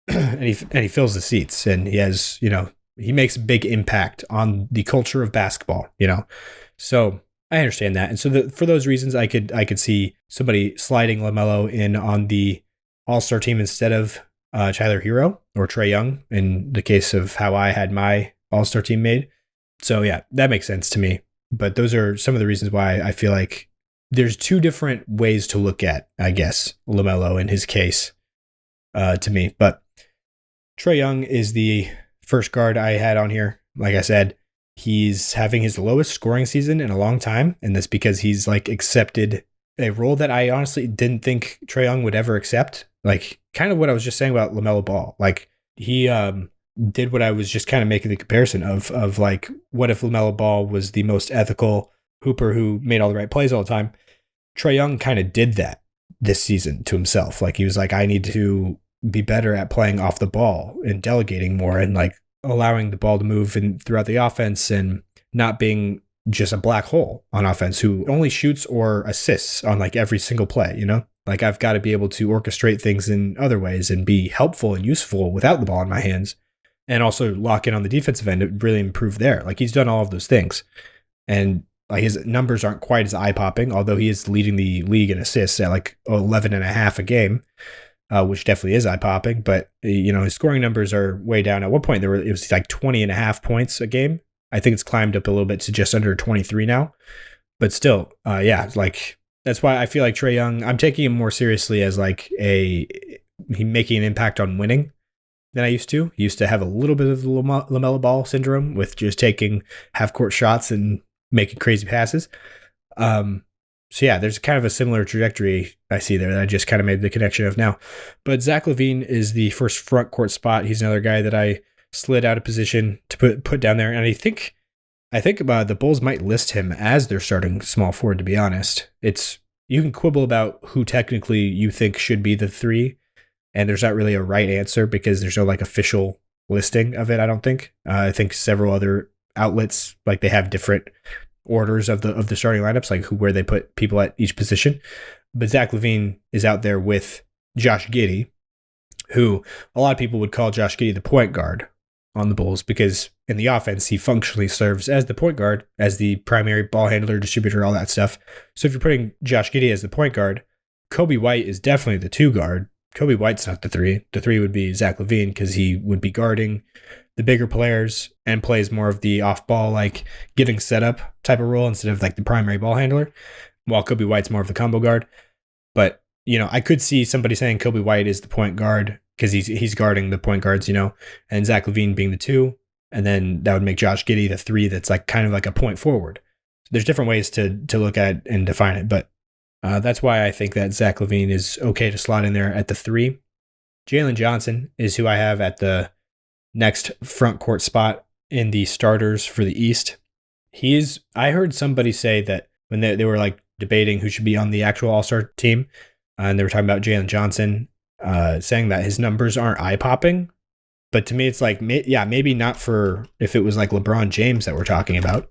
and he fills the seats, and he has, you know, he makes a big impact on the culture of basketball, you know. So I understand that, and so for those reasons, I could see somebody sliding LaMelo in on the All Star team instead of Tyler Hero or Trae Young in the case of how I had my All Star team made. So yeah, that makes sense to me. But those are some of the reasons why I feel like there's two different ways to look at, I guess, LaMelo in his case to me. But Trae Young is the first guard I had on here. Like I said, he's having his lowest scoring season in a long time. And that's because he's like accepted a role that I honestly didn't think Trae Young would ever accept. Like kind of what I was just saying about LaMelo Ball. Like he did what I was just kind of making the comparison of like, what if LaMelo Ball was the most ethical hooper who made all the right plays all the time? Trae Young kind of did that this season to himself. Like he was like, I need to be better at playing off the ball and delegating more and like allowing the ball to move and throughout the offense and not being just a black hole on offense who only shoots or assists on like every single play, you know? Like I've got to be able to orchestrate things in other ways and be helpful and useful without the ball in my hands, and also lock in on the defensive end to really improve there. Like he's done all of those things. And like his numbers aren't quite as eye popping, although he is leading the league in assists at like 11 and a half a game, which definitely is eye popping. But, you know, his scoring numbers are way down. At one point, it was like 20 and a half points a game. I think it's climbed up a little bit to just under 23 now. But still, yeah, like that's why I feel like Trae Young, I'm taking him more seriously as like he making an impact on winning than I used to. He used to have a little bit of the LaMelo Ball syndrome with just taking half court shots and making crazy passes. So yeah, there's kind of a similar trajectory I see there that I just kind of made the connection of now. But Zach LaVine is the first front court spot. He's another guy that I slid out of position to put down there. And I think the Bulls might list him as their starting small forward, to be honest. You can quibble about who technically you think should be the 3, and there's not really a right answer because there's no like official listing of it, I don't think. I think several other outlets, like they have different orders of the starting lineups, like where they put people at each position. But Zach LaVine is out there with Josh Giddey, who a lot of people would call Josh Giddey the point guard on the Bulls because in the offense, he functionally serves as the point guard, as the primary ball handler, distributor, all that stuff. So if you're putting Josh Giddey as the point guard, Kobe White is definitely the 2 guard. Kobe White's not the 3. The 3 would be Zach LaVine because he would be guarding the bigger players and plays more of the off-ball, like getting set up type of role instead of like the primary ball handler, while Kobe White's more of the combo guard. But, you know, I could see somebody saying Kobe White is the point guard because he's guarding the point guards, you know, and Zach LaVine being the 2. And then that would make Josh Giddey the 3 that's like kind of like a point forward. There's different ways to look at and define it, but that's why I think that Zach LaVine is okay to slot in there at the 3. Jalen Johnson is who I have at the next front court spot in the starters for the East. I heard somebody say that when they were like debating who should be on the actual All-Star team, and they were talking about Jalen Johnson, saying that his numbers aren't eye-popping. But to me, it's like, yeah, maybe not for if it was like LeBron James that we're talking about.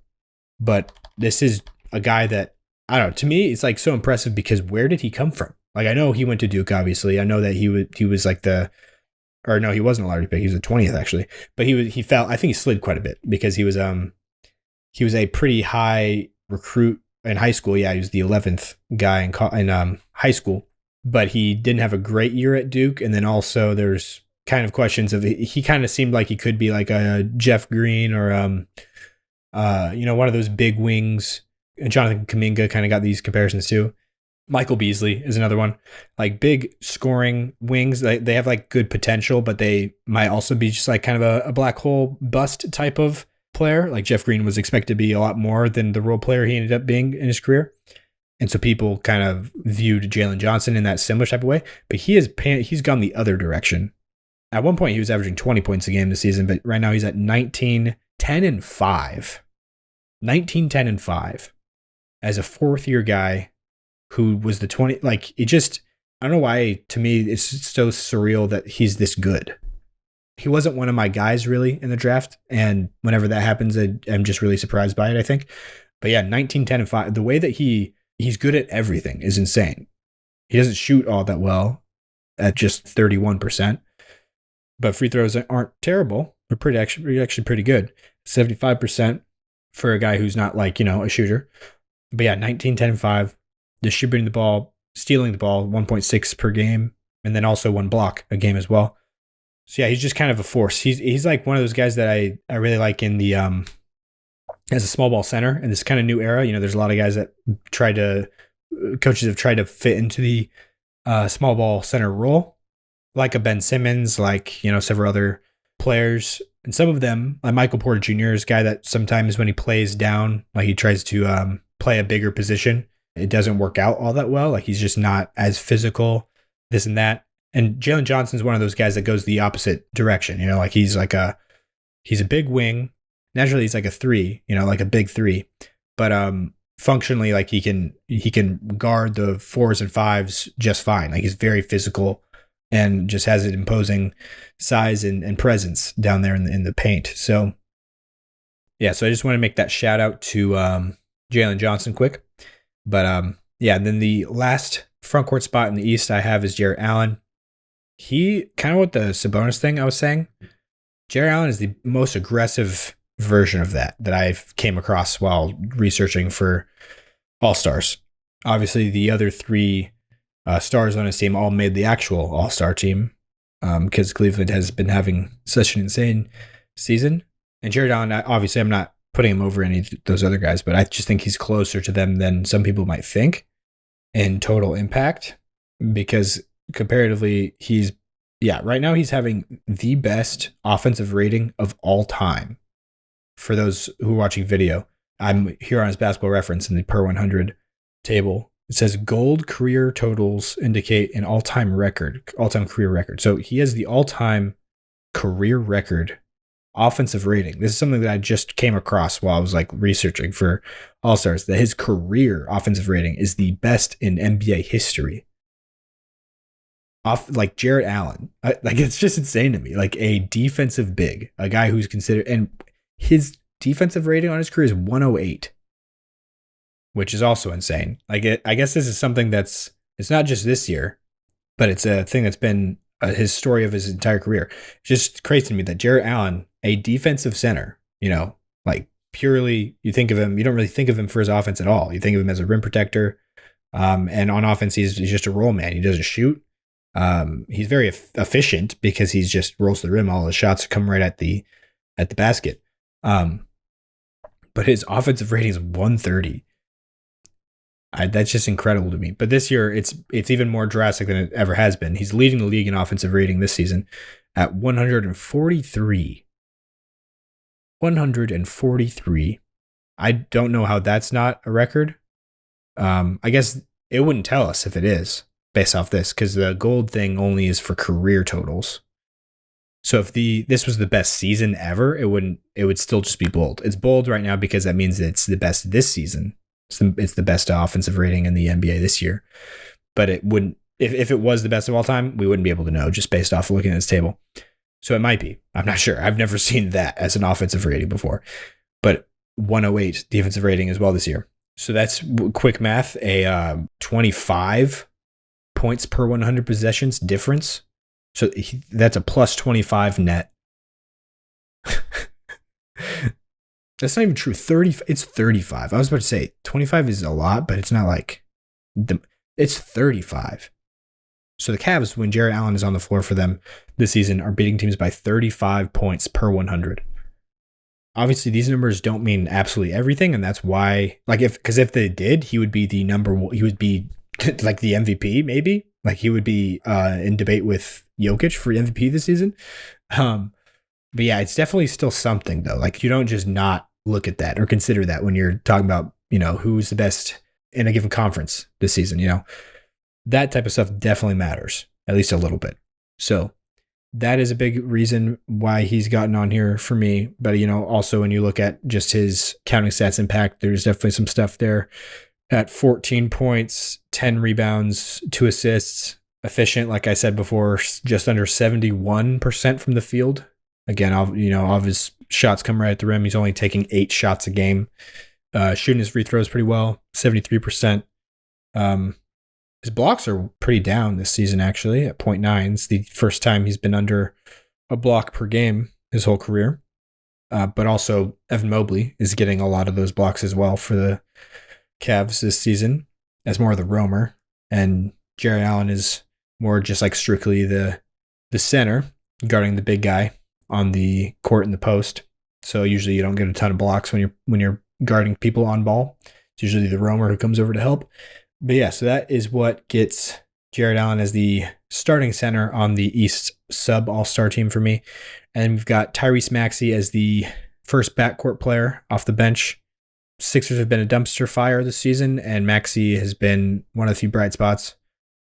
But this is a guy that, I don't know, to me, it's like so impressive because where did he come from? Like, I know he went to Duke, obviously. I know that he was like or no, he wasn't a lottery pick. He was the 20th actually, but he fell. I think he slid quite a bit because he was he was a pretty high recruit in high school. Yeah, he was the 11th guy in high school, but he didn't have a great year at Duke. And then also there's kind of questions of he kind of seemed like he could be like a Jeff Green or one of those big wings. And Jonathan Kuminga kind of got these comparisons too. Michael Beasley is another one. Like big scoring wings. They have like good potential, but they might also be just like kind of a black hole bust type of player. Like Jeff Green was expected to be a lot more than the role player he ended up being in his career. And so people kind of viewed Jalen Johnson in that similar type of way. But he's gone the other direction. At one point, he was averaging 20 points a game this season, but right now he's at 19, 10, and 5. 19, 10, and 5 as a fourth-year guy who was the 20. Like, it just, I don't know why, to me, it's so surreal that he's this good. He wasn't one of my guys, really, in the draft, and whenever that happens, I'm just really surprised by it, I think. But yeah, 19, 10, and 5. The way that he's good at everything is insane. He doesn't shoot all that well at just 31%. But free throws aren't terrible. They're actually pretty good. 75% for a guy who's not like, a shooter. But yeah, 19, 10, and 5. Distributing the ball, stealing the ball, 1.6 per game, and then also 1 block a game as well. So yeah, he's just kind of a force. He's like one of those guys that I really like in the as a small ball center in this kind of new era. There's a lot of guys that coaches have tried to fit into the small ball center role, like a Ben Simmons, like, several other players. And some of them, like Michael Porter Jr. is a guy that sometimes when he plays down, like he tries to play a bigger position, it doesn't work out all that well. Like he's just not as physical, this and that. And Jalen Johnson's one of those guys that goes the opposite direction. Like he's a big wing. Naturally, he's like a 3, like a big 3. But functionally, like he can guard the 4s and 5s just fine. Like he's very physical and just has an imposing size and presence down there in the paint. So yeah, so I just want to make that shout out to Jalen Johnson quick. But yeah, and then the last front court spot in the East I have is Jarrett Allen. He kind of with the Sabonis thing I was saying, Jarrett Allen is the most aggressive version of that I've came across while researching for All-Stars. Obviously, the other 3 stars on his team all made the actual All-Star team because Cleveland has been having such an insane season. And Jarrett Allen, obviously, I'm not putting him over any of those other guys, but I just think he's closer to them than some people might think in total impact because comparatively, right now he's having the best offensive rating of all time. For those who are watching video, I'm here on his basketball reference in the per 100 table. It says gold career totals indicate an all-time career record. So he has the all-time career record offensive rating. This is something that I just came across while I was like researching for All-Stars, that his career offensive rating is the best in NBA history. Like Jarrett Allen, like it's just insane to me. Like a defensive big, a guy who's considered, and his defensive rating on his career is 108, which is also insane. Like I guess this is something it's not just this year, but it's a thing that's been his story of his entire career. It's just crazy to me that Jarrett Allen, a defensive center, like purely, you think of him, you don't really think of him for his offense at all. You think of him as a rim protector, and on offense he's just a roll man. He doesn't shoot. He's very efficient because he's just rolls the rim. All his shots come right at the basket. But his offensive rating is 130. That's just incredible to me. But this year, it's even more drastic than it ever has been. He's leading the league in offensive rating this season at 143. 143. I don't know how that's not a record. I guess it wouldn't tell us if it is based off this because the gold thing only is for career totals. So if this was the best season ever, it would still just be bold. It's bold right now because that means it's the best this season. It's the best offensive rating in the NBA this year. But it wouldn't, if it was the best of all time, we wouldn't be able to know just based off of looking at this table. So it might be. I'm not sure. I've never seen that as an offensive rating before. But 108 defensive rating as well this year. So that's quick math, a 25 points per 100 possessions difference. So that's a plus 25 net. That's not even true. It's 35. I was about to say 25 is a lot, but it's not like it's 35. So the Cavs, when Jarrett Allen is on the floor for them this season, are beating teams by 35 points per 100. Obviously, these numbers don't mean absolutely everything, and that's why, like, if they did, he would be the number one. He would be like the MVP, maybe. Like he would be in debate with Jokic for MVP this season. But yeah, it's definitely still something though. Like you don't just not look at that or consider that when you're talking about, who's the best in a given conference this season, that type of stuff definitely matters, at least a little bit. So that is a big reason why he's gotten on here for me. But, also when you look at just his counting stats impact, there's definitely some stuff there at 14 points, 10 rebounds, 2 assists, efficient. Like I said before, just under 71% from the field. Again, all of his shots come right at the rim. He's only taking 8 shots a game. Shooting his free throws pretty well, 73%. His blocks are pretty down this season, actually, at 0.9. It's the first time he's been under a block per game his whole career. But also, Evan Mobley is getting a lot of those blocks as well for the Cavs this season as more of the roamer. And Jarrett Allen is more just like strictly the center, guarding the big guy on the court in the post. So usually you don't get a ton of blocks when you're guarding people on ball. It's usually the roamer who comes over to help. But yeah, so that is what gets Jarrett Allen as the starting center on the East sub all-star team for me. And we've got Tyrese Maxey as the first backcourt player off the bench. Sixers have been a dumpster fire this season, and Maxey has been one of the few bright spots.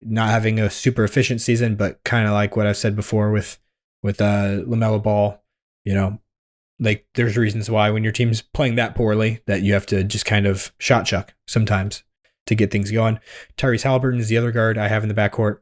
Not having a super efficient season, but kind of like what I've said before with LaMelo Ball, like there's reasons why when your team's playing that poorly that you have to just kind of shot chuck sometimes to get things going. Tyrese Halliburton is the other guard I have in the backcourt.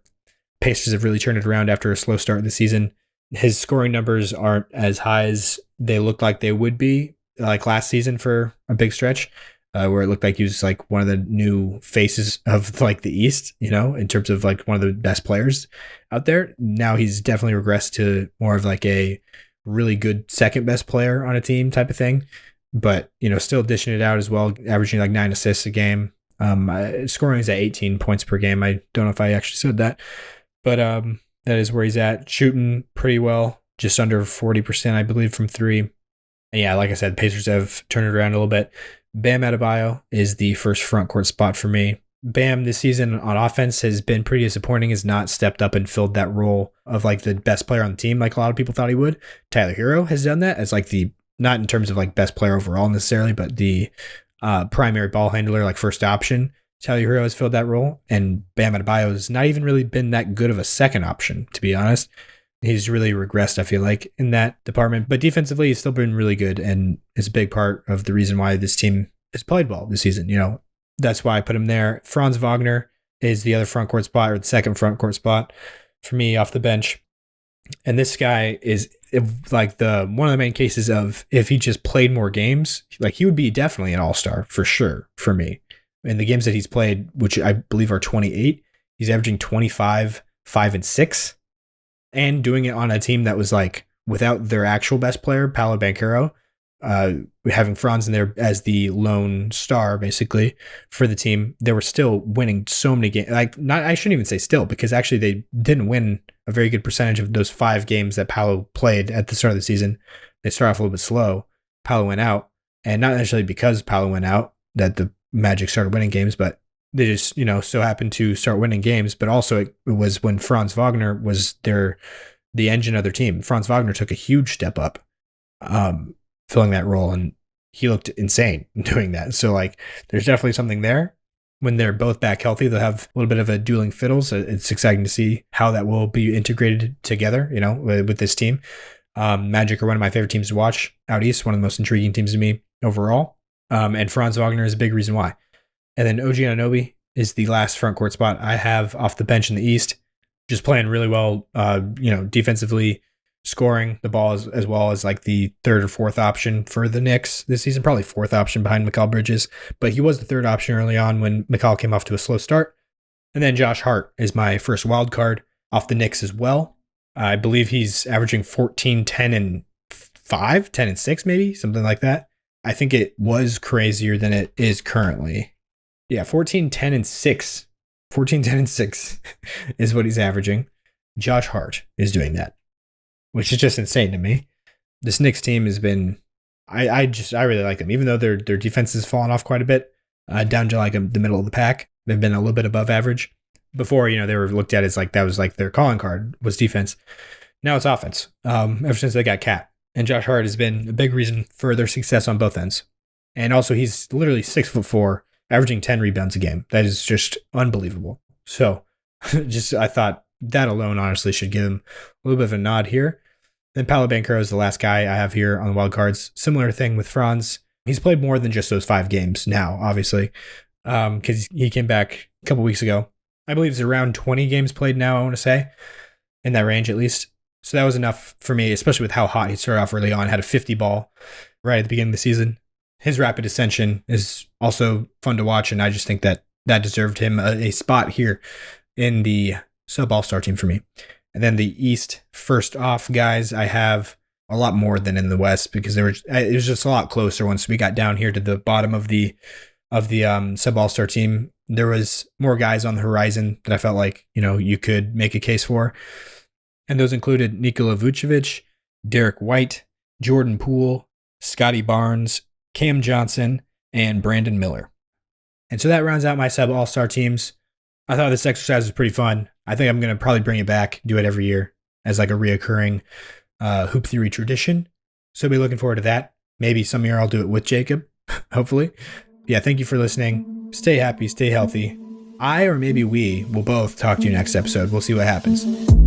Pacers have really turned it around after a slow start of the season. His scoring numbers aren't as high as they looked like they would be like last season for a big stretch, where it looked like he was like one of the new faces of like the East, in terms of like one of the best players out there. Now he's definitely regressed to more of like a really good second best player on a team type of thing, but still dishing it out as well, averaging like 9 assists a game. Scoring is at 18 points per game. I don't know if I actually said that, but that is where he's at. Shooting pretty well, just under 40%, I believe, from 3. And yeah, like I said, Pacers have turned it around a little bit. Bam Adebayo is the first front court spot for me. Bam this season on offense has been pretty disappointing, has not stepped up and filled that role of like the best player on the team like a lot of people thought he would. Tyler Hero has done that as like not in terms of like best player overall necessarily, but the primary ball handler, like first option. Tyler Hero has filled that role, and Bam Adebayo has not even really been that good of a second option, to be honest. He's really regressed, I feel like, in that department. But defensively, he's still been really good and is a big part of the reason why this team has played well this season. That's why I put him there. Franz Wagner is the other front court spot, or the second front court spot for me off the bench. And this guy is like one of the main cases of if he just played more games, like he would be definitely an all-star for sure for me. In the games that he's played, which I believe are 28, he's averaging 25, 5, and 6. And doing it on a team that was like without their actual best player, Paolo Banchero, having Franz in there as the lone star basically for the team. They were still winning so many games. I shouldn't even say still, because actually they didn't win a very good percentage of those 5 games that Paolo played at the start of the season. They started off a little bit slow. Paolo went out, and not necessarily because Paolo went out that the Magic started winning games, but they just, so happened to start winning games. But also it was when Franz Wagner was the engine of their team. Franz Wagner took a huge step up, filling that role, and he looked insane doing that. So like, there's definitely something there. When they're both back healthy, they'll have a little bit of a dueling fiddles. It's exciting to see how that will be integrated together, with this team. Magic are one of my favorite teams to watch out East, one of the most intriguing teams to me overall. And Franz Wagner is a big reason why. And then OG Anunoby is the last front court spot I have off the bench in the East, just playing really well, defensively, scoring the ball as well as like the third or fourth option for the Knicks this season, probably fourth option behind Mikal Bridges, but he was the third option early on when Mikal came off to a slow start. And then Josh Hart is my first wild card off the Knicks as well. I believe he's averaging 14, 10, and 5, 10 and 6, maybe something like that. I think it was crazier than it is currently. Yeah, 14, 10, and 6. 14, 10, and 6 is what he's averaging. Josh Hart is doing that, which is just insane to me. This Knicks team has been, I really like them, even though their defense has fallen off quite a bit, down to like the middle of the pack. They've been a little bit above average. Before, they were looked at as like that was like their calling card was defense. Now it's offense. Ever since they got Cat, and Josh Hart has been a big reason for their success on both ends. And also, he's literally 6'4", averaging 10 rebounds a game. That is just unbelievable. So, I thought that alone honestly should give him a little bit of a nod here. Then Paolo Banchero is the last guy I have here on the wild cards. Similar thing with Franz. He's played more than just those 5 games now, obviously, because he came back a couple weeks ago. I believe it's around 20 games played now, I want to say, in that range at least. So that was enough for me, especially with how hot he started off early on. Had a 50 ball right at the beginning of the season. His rapid ascension is also fun to watch, and I just think that deserved him a spot here in the sub all-star team for me. And then the East, first off, guys, I have a lot more than in the West because it was just a lot closer once we got down here to the bottom of the sub all-star team. There was more guys on the horizon that I felt like, you could make a case for. And those included Nikola Vucevic, Derrick White, Jordan Poole, Scotty Barnes, Cam Johnson, and Brandon Miller. And so that rounds out my sub all-star teams. I thought this exercise was pretty fun. I think I'm going to probably bring it back, do it every year as like a reoccurring Hoop Theory tradition. So be looking forward to that. Maybe some year I'll do it with Jacob, hopefully. Yeah, thank you for listening. Stay happy, stay healthy. I or maybe we will both talk to you next episode. We'll see what happens.